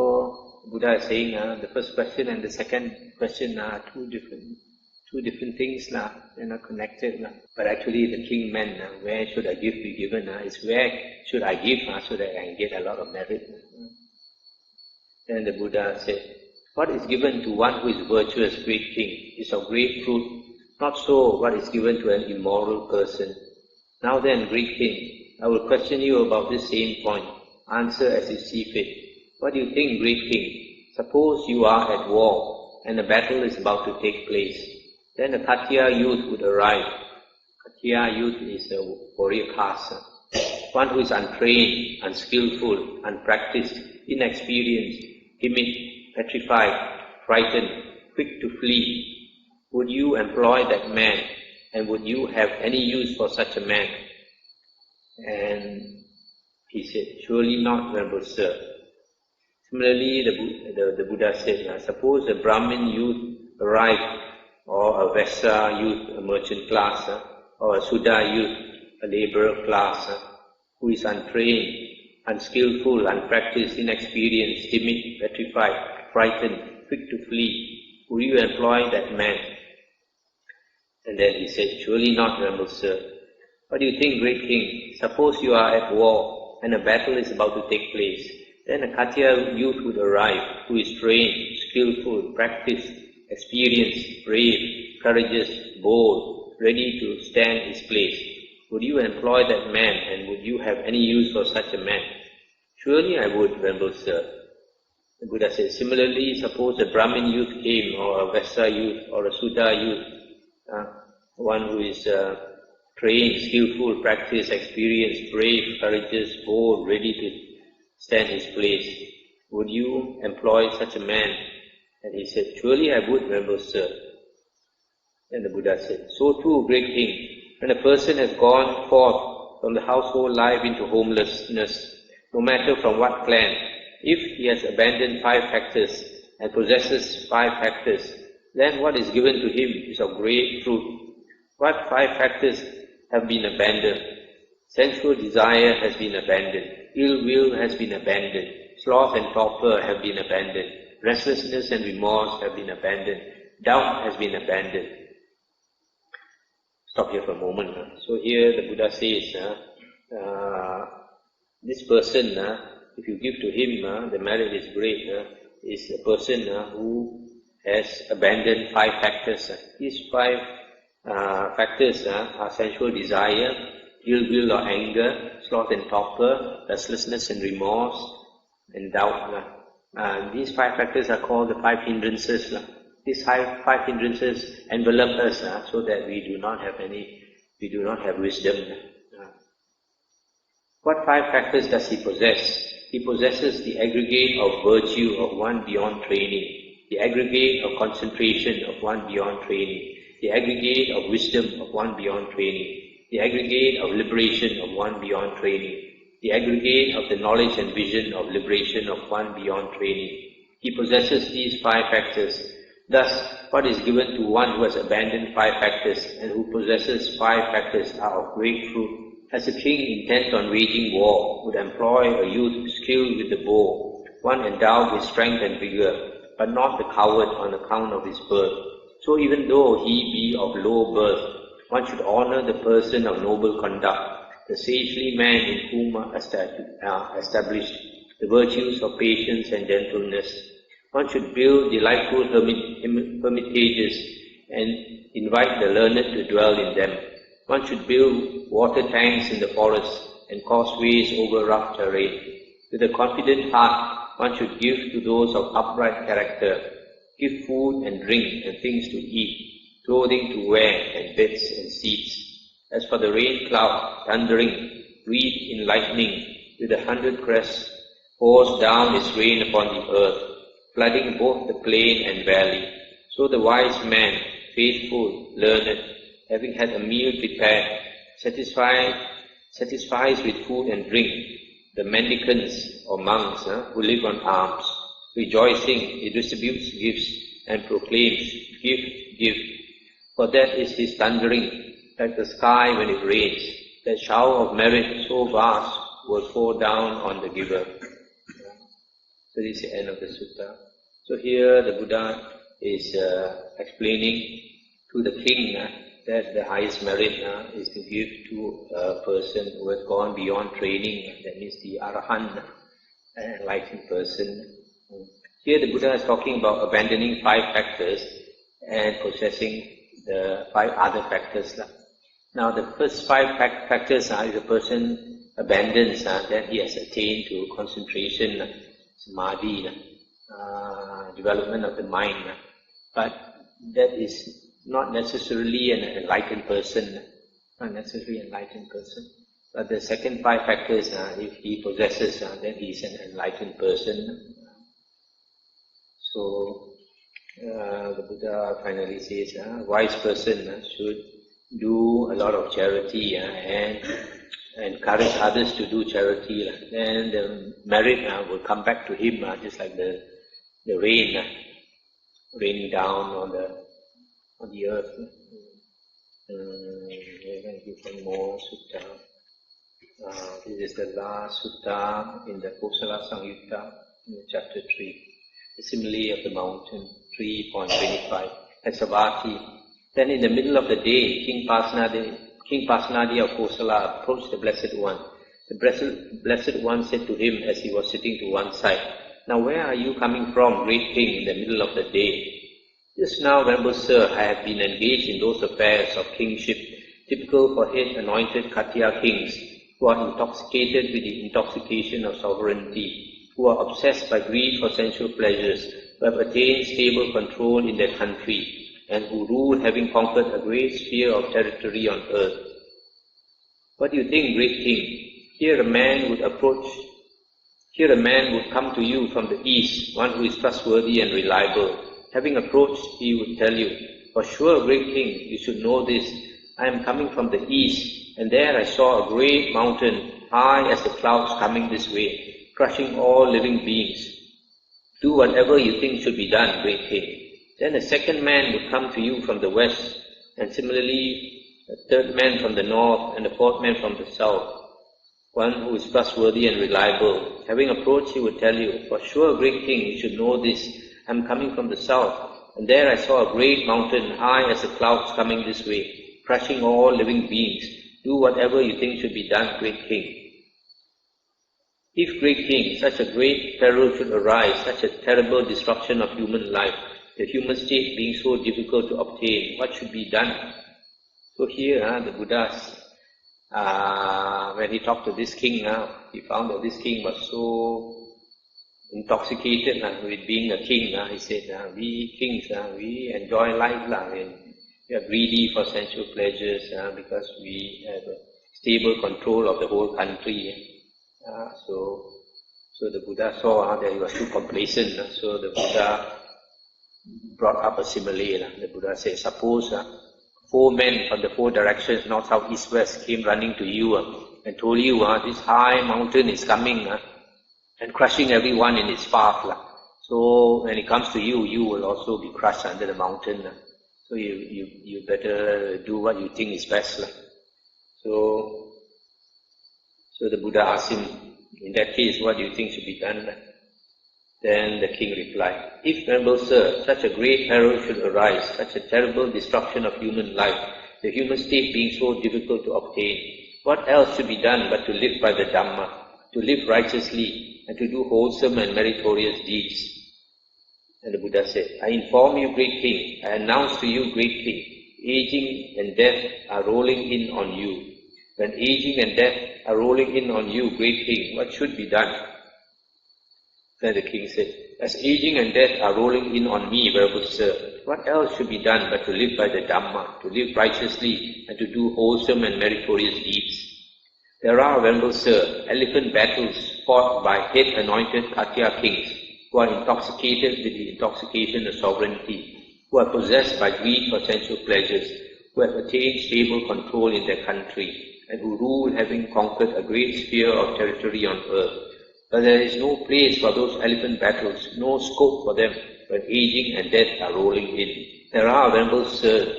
Buddha is saying the first question and the second question are two different things. They're not connected. But actually the king meant, where should a gift be given? Is where should I give so that I can get a lot of merit? Then the Buddha said, "What is given to one who is virtuous, great king, is of great fruit. Not so what is given to an immoral person. Now then, great king, I will question you about this same point. Answer as you see fit. What do you think, great king? Suppose you are at war, and a battle is about to take place. Then a Khattiya youth would arrive." Khattiya youth is a warrior caste. One who is untrained, unskillful, unpracticed, inexperienced, timid, petrified, frightened, quick to flee. Would you employ that man, and would you have any use for such a man? And he said, "Surely not, Venerable Sir." Similarly, the Buddha said, suppose a Brahmin youth arrived, or a Vesa youth, a merchant class, or a Sudha youth, a laborer class, who is untrained, unskillful, unpracticed, inexperienced, timid, petrified, frightened, quick to flee. Would you employ that man? And then he said, "Surely not, Venerable Sir." What do you think, great king? Suppose you are at war, and a battle is about to take place. Then a Khattiya youth would arrive, who is trained, skillful, practiced, experienced, brave, courageous, bold, ready to stand his place. Would you employ that man, and would you have any use for such a man? Surely I would, Venerable Sir. The Buddha says, similarly, suppose a Brahmin youth came, or a Vesa youth, or a Sudha youth, one who is trained, skillful, practiced, experienced, brave, courageous, bold, ready to stand his place. Would you employ such a man? And he said, "Surely I would, Venerable Sir." Then the Buddha said, "So too, great king, when a person has gone forth from the household life into homelessness, no matter from what clan, if he has abandoned 5 factors and possesses 5 factors, then what is given to him is of great fruit. What 5 factors have been abandoned? Sensual desire has been abandoned, ill will has been abandoned, sloth and torpor have been abandoned, restlessness and remorse have been abandoned, doubt has been abandoned." Stop here for a moment. So here the Buddha says, this person, if you give to him, the merit is great, is a person who has abandoned 5 factors. These 5 factors are sensual desire, ill will or anger, sloth and torpor, restlessness and remorse, and doubt. These 5 factors are called the 5 hindrances. These five hindrances envelop us so that we do not have wisdom. What 5 factors does he possess? He possesses the aggregate of virtue of one beyond training, the aggregate of concentration of one beyond training, the aggregate of wisdom of one beyond training, the aggregate of liberation of one beyond training, the aggregate of the knowledge and vision of liberation of one beyond training. He possesses these 5 factors. Thus, what is given to one who has abandoned 5 factors and who possesses 5 factors are of great fruit. As a king intent on waging war would employ a youth skilled with the bow, one endowed with strength and vigor, but not the coward on account of his birth. So even though he be of low birth, one should honor the person of noble conduct, the sagely man in whom are established the virtues of patience and gentleness. One should build delightful hermitages and invite the learned to dwell in them. One should build water tanks in the forest and causeways over rough terrain. With a confident heart, one should give to those of upright character, give food and drink and things to eat, clothing to wear and beds and seats. As for the rain cloud, thundering, wreathed in lightning, with 100 crests, pours down its rain upon the earth, flooding both the plain and valley. So the wise man, faithful, learned, having had a meal prepared, satisfies with food and drink the mendicants or monks who live on alms. Rejoicing, he distributes gifts and proclaims, "Give, give." For that is his thundering, like the sky when it rains. That shower of merit so vast will pour down on the giver. So this is the end of the sutta. So here the Buddha is explaining to the king that the highest merit is to give to a person who has gone beyond training, that means the Arahant, an enlightened person. Here the Buddha is talking about abandoning 5 factors and possessing the 5 other factors. Now the first 5 factors if a person abandons, then he has attained to concentration, samadhi, development of the mind. But that is not necessarily an enlightened person, But the second 5 factors, if he possesses, then he is an enlightened person. So the Buddha finally says, a wise person should do a lot of charity and encourage others to do charity. Then the merit will come back to him, just like the rain raining down on the earth. We're going to give one more sutta. This is the last sutta in the Kosala Samyutta, in chapter 3. The simile of the mountain, 3.25. At Savatthi, then in the middle of the day, King Pasenadi of Kosala approached the Blessed One. The Blessed One said to him as he was sitting to one side, "Now where are you coming from, great king, in the middle of the day?" "Just now, Venerable Sir, I have been engaged in those affairs of kingship, typical for head-anointed Khattiya kings, who are intoxicated with the intoxication of sovereignty, who are obsessed by greed for sensual pleasures, who have attained stable control in their country, and who rule having conquered a great sphere of territory on earth. What do you think, great king? Here a man would come to you from the east, one who is trustworthy and reliable. Having approached, he would tell you, 'For sure, great king, you should know this. I am coming from the east, and there I saw a great mountain, high as the clouds coming this way, crushing all living beings. Do whatever you think should be done, great king.' Then a second man would come to you from the west, and similarly a third man from the north, and a fourth man from the south, one who is trustworthy and reliable. Having approached, he would tell you, 'For sure, great king, you should know this. I am coming from the south, and there I saw a great mountain, high as the clouds coming this way, crushing all living beings. Do whatever you think should be done, great king.' If, great king, such a great peril should arise, such a terrible destruction of human life, the human state being so difficult to obtain, what should be done?" So here the Buddha, when he talked to this king, he found that this king was so intoxicated with being a king. He said, we kings, we enjoy life. We are greedy for sensual pleasures because we have a stable control of the whole country. So the Buddha saw that he was too complacent. So the Buddha brought up a simile. The Buddha said, suppose 4 men from the 4 directions, north, south, east, west, came running to you and told you this high mountain is coming and crushing everyone in its path. So when it comes to you, you will also be crushed under the mountain. So you better do what you think is best. So the Buddha asked him, in that case, what do you think should be done? Then the king replied, if, Venerable Sir, such a great peril should arise, such a terrible destruction of human life, the human state being so difficult to obtain, what else should be done but to live by the Dhamma, to live righteously, and to do wholesome and meritorious deeds? And the Buddha said, I inform you, great king, I announce to you, great king, aging and death are rolling in on you. When aging and death are rolling in on you, great king, what should be done? Then the king said, as aging and death are rolling in on me, Venerable Sir, what else should be done but to live by the Dhamma, to live righteously, and to do wholesome and meritorious deeds? There are, Venerable Sir, elephant battles fought by head-anointed Khattiya kings, who are intoxicated with the intoxication of sovereignty, who are possessed by greed for sensual pleasures, who have attained stable control in their country, and who rule having conquered a great sphere of territory on earth. But there is no place for those elephant battles, no scope for them when aging and death are rolling in. There are, Venerable Sir,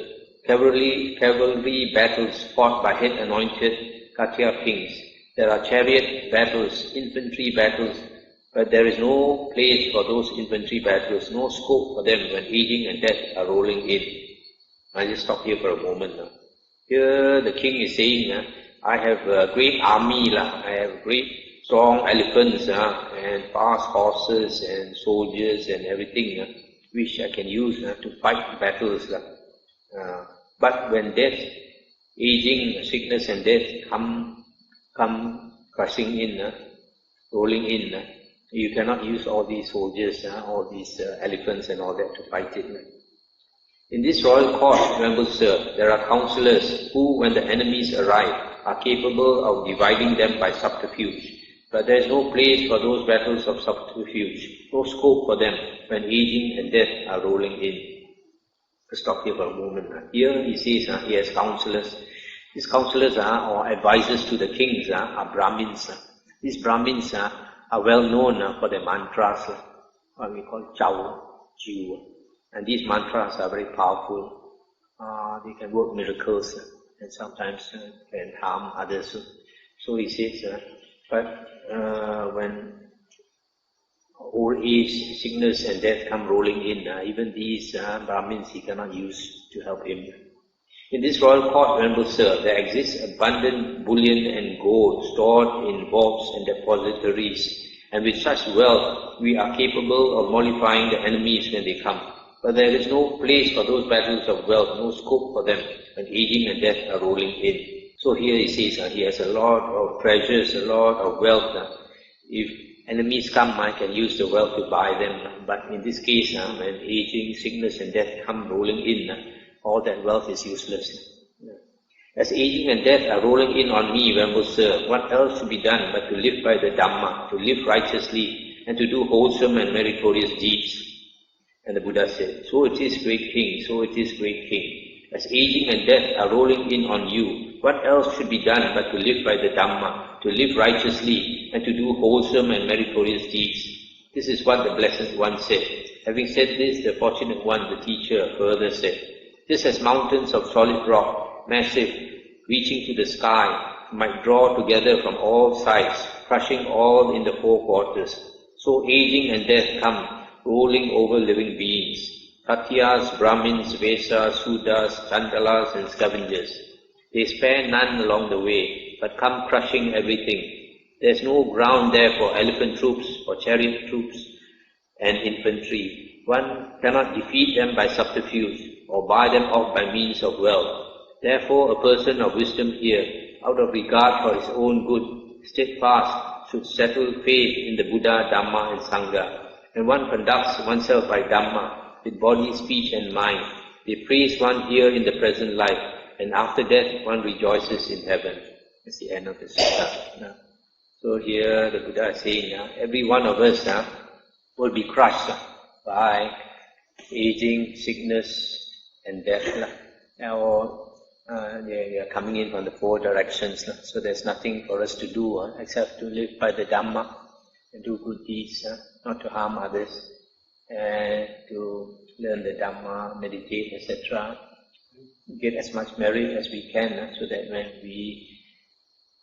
cavalry battles fought by head-anointed Khattiya kings. There are chariot battles, infantry battles, but there is no place for those infantry battles, no scope for them when aging and death are rolling in. I'll just stop here for a moment now. Here the king is saying, I have a great army, I have great strong elephants and fast horses and soldiers and everything which I can use to fight battles. But when death, aging, sickness and death come crushing in, rolling in, you cannot use all these soldiers, all these elephants and all that to fight it. In this royal court, Venerable Sir, there are counsellors who, when the enemies arrive, are capable of dividing them by subterfuge. But there is no place for those battles of subterfuge, no scope for them when aging and death are rolling in. Let's stop here for a moment. Here he says he has counsellors. These counsellors or advisors to the kings are Brahmins. These Brahmins are well known for their mantras, what we call Jiu. And these mantras are very powerful. They can work miracles and sometimes can harm others. So he says, when old age, sickness and death come rolling in, even these Brahmins he cannot use to help him. In this royal court, Venerable Sir, there exists abundant bullion and gold stored in vaults and depositories, and with such wealth we are capable of mollifying the enemies when they come. But there is no place for those battles of wealth, no scope for them when aging and death are rolling in. So here he says he has a lot of treasures, a lot of wealth. If enemies come, I can use the wealth to buy them. But in this case, when aging, sickness and death come rolling in, all that wealth is useless. As aging and death are rolling in on me, Venerable Sir, what else should be done but to live by the Dhamma, to live righteously, and to do wholesome and meritorious deeds? And the Buddha said, so it is, great king, so it is, great king. As aging and death are rolling in on you, what else should be done but to live by the Dhamma, to live righteously, and to do wholesome and meritorious deeds? This is what the Blessed One said. Having said this, the Fortunate One, the teacher, further said, just as mountains of solid rock, massive, reaching to the sky, might draw together from all sides, crushing all in the 4 quarters, so aging and death come, rolling over living beings, Khattiyas, Brahmins, Vesas, Sudras, Chandalas and scavengers. They spare none along the way, but come crushing everything. There is no ground there for elephant troops or chariot troops and infantry. One cannot defeat them by subterfuge or buy them off by means of wealth. Therefore a person of wisdom here, out of regard for his own good, steadfast, should settle faith in the Buddha, Dhamma and Sangha. And one conducts oneself by Dhamma, with body, speech and mind. They praise one here in the present life, and after death one rejoices in heaven. That's the end of the sutta. So here the Buddha is saying, every one of us will be crushed by aging, sickness and death. Or they are coming in from the four directions. So there's nothing for us to do except to live by the Dhamma and do good deeds, not to harm others, and to learn the Dhamma, meditate, etc. Get as much merit as we can, so that when we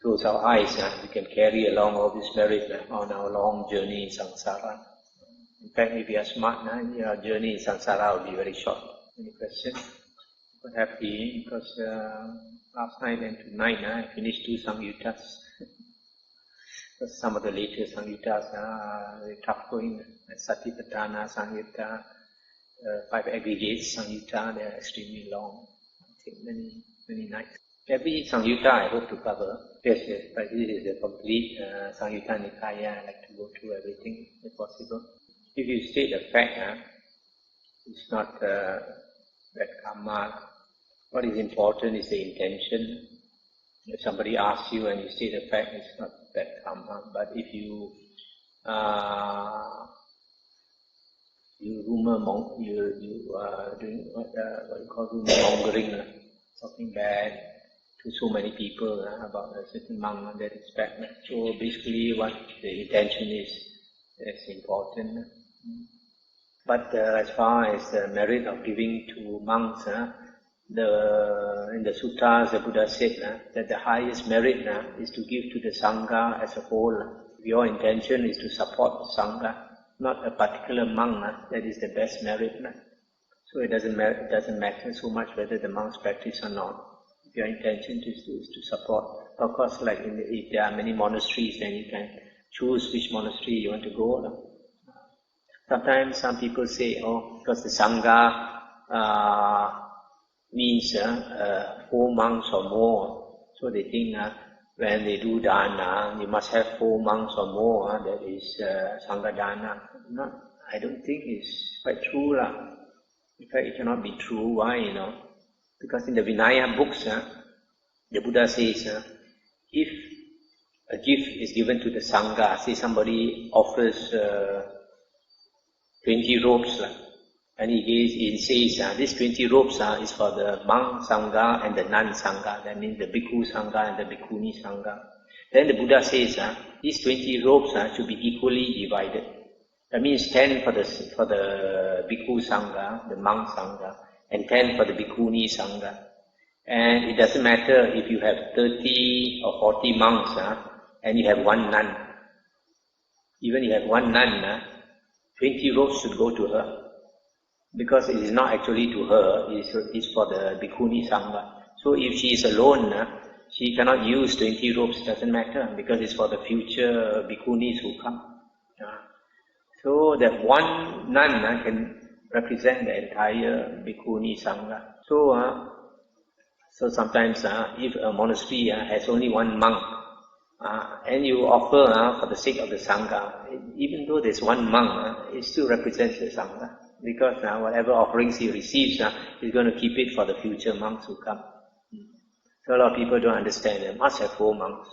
close our eyes, we can carry along all this merit on our long journey in samsara. In fact, if you are smart, your journey in samsara will be very short. Any questions? I'm happy because last night and tonight I finished 2 Samyuttas. Some of the later Samyuttas are very tough going. Satipatthana Samyutta, 5 aggregates Samyutta, they are extremely long. I take many nights. Every Samyutta I hope to cover. Yes, but this is a complete Samyutta Nikaya. I like to go through everything if possible. If you state a fact, it's not bad karma. What is important is the intention. If somebody asks you and you state a fact, it's not bad karma. But if you you are doing what you call rumor mongering, talking bad to so many people about a certain monk, that is bad. So basically, what the intention is important. But as far as the merit of giving to monks, in the suttas the Buddha said that the highest merit is to give to the Sangha as a whole. If your intention is to support the Sangha, not a particular monk, that is the best merit. So it doesn't matter so much whether the monks practice or not. If your intention is to support. Of course, like if there are many monasteries, then you can choose which monastery you want to go. Sometimes some people say, because the Sangha means 4 monks or more. So they think when they do dana, you must have 4 monks or more, that is Sangha dana. I don't think it's quite true. In fact, it cannot be true. Why, Because in the Vinaya books, the Buddha says, if a gift is given to the Sangha, say somebody offers 20 robes, and he says, these 20 robes is for the monk Sangha and the nun Sangha, that means the Bhikkhu Sangha and the Bhikkhuni Sangha. Then the Buddha says, these 20 robes should be equally divided. That means 10 for the Bhikkhu Sangha, the monk Sangha, and 10 for the Bhikkhuni Sangha. And it doesn't matter if you have 30 or 40 monks, and you have 1 nun. Even you have 1 nun, 20 robes should go to her. Because it is not actually to her, it is for the Bhikkhuni Sangha. So if she is alone, she cannot use 20 robes, it doesn't matter, because it's for the future Bhikkhunis who come. So that 1 nun can represent the entire Bhikkhuni Sangha. So sometimes if a monastery has only 1 monk, and you offer for the sake of the Sangha, even though there's 1 monk, it still represents the Sangha. Because whatever offerings he receives, he's going to keep it for the future monks who come. So a lot of people don't understand. They must have 4 monks.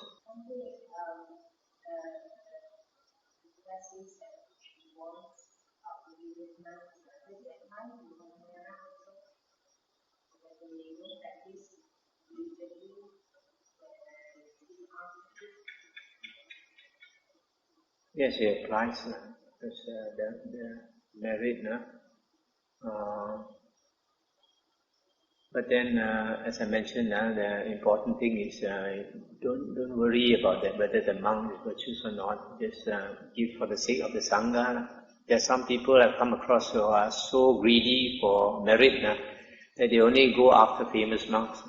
Yes, it applies. Because the merit. But then, as I mentioned, the important thing is don't worry about that, whether the monk is virtuous or not. Just give for the sake of the Sangha. There are some people I've come across who are so greedy for merit that they only go after famous monks.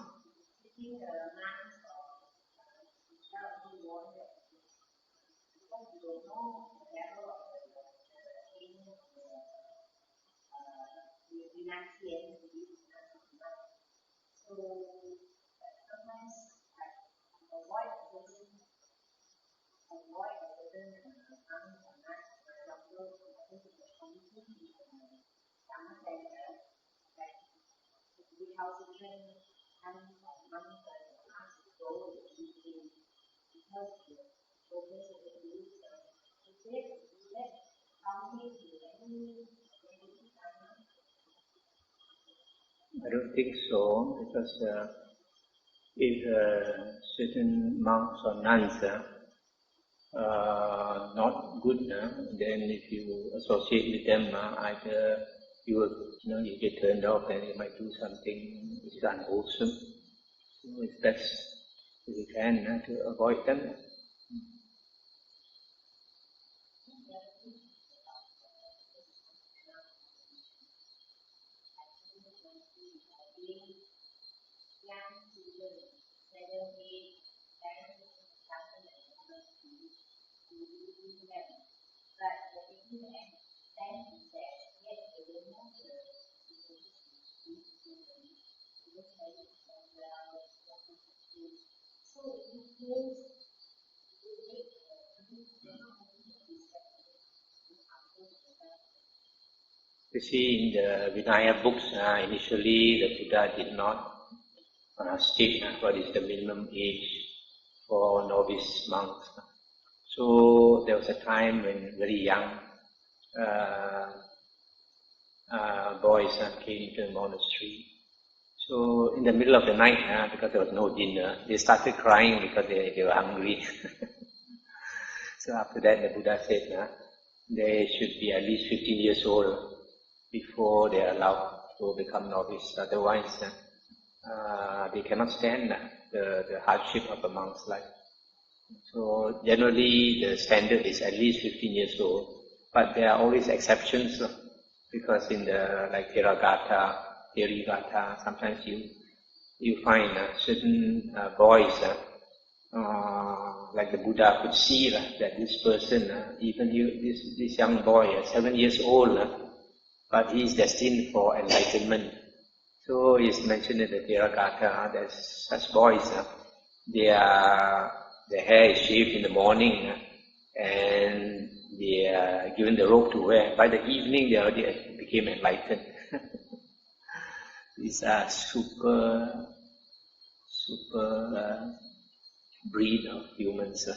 I don't think so, because if certain monks or nuns not good, then if you associate with them, either you get turned off, and you might do something which is unwholesome. So it's best if you can to avoid them. You see, in the Vinaya books, initially the Buddha did not state what is the minimum age for novice monks. So there was a time when very young boys came to the monastery. So in the middle of the night, because there was no dinner, they started crying because they were hungry. So after that, the Buddha said they should be at least 15 years old before they are allowed to become novice. Otherwise, they cannot stand the hardship of a monk's life. So generally, the standard is at least 15 years old. But there are always exceptions, because in the like Therigata, sometimes you find certain boys, like the Buddha could see that this person, this young boy, 7 years old, but he is destined for enlightenment. So it's mentioned in the Theragata that such boys, their hair is shaved in the morning, and they are given the robe to wear. By the evening, they already became enlightened. These are super breed of humans.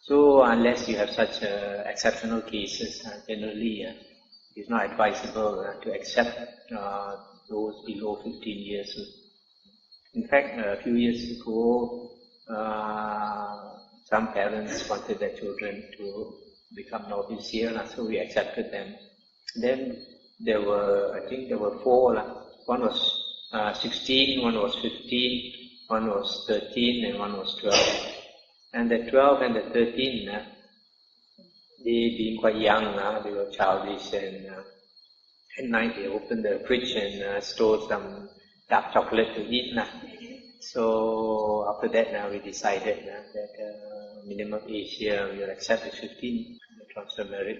So unless you have such exceptional cases, generally it's not advisable to accept those below 15 years. In fact, a few years ago, some parents wanted their children to become novice here, so we accepted them. Then there were 4. One was 16, one was 15, one was 13, and one was 12. And the 12 and the 13, they being quite young, they were childish, and at night they opened the fridge and stole some dark chocolate to eat. So after that, we decided that minimum age here we will accept is 15. The transfer merit.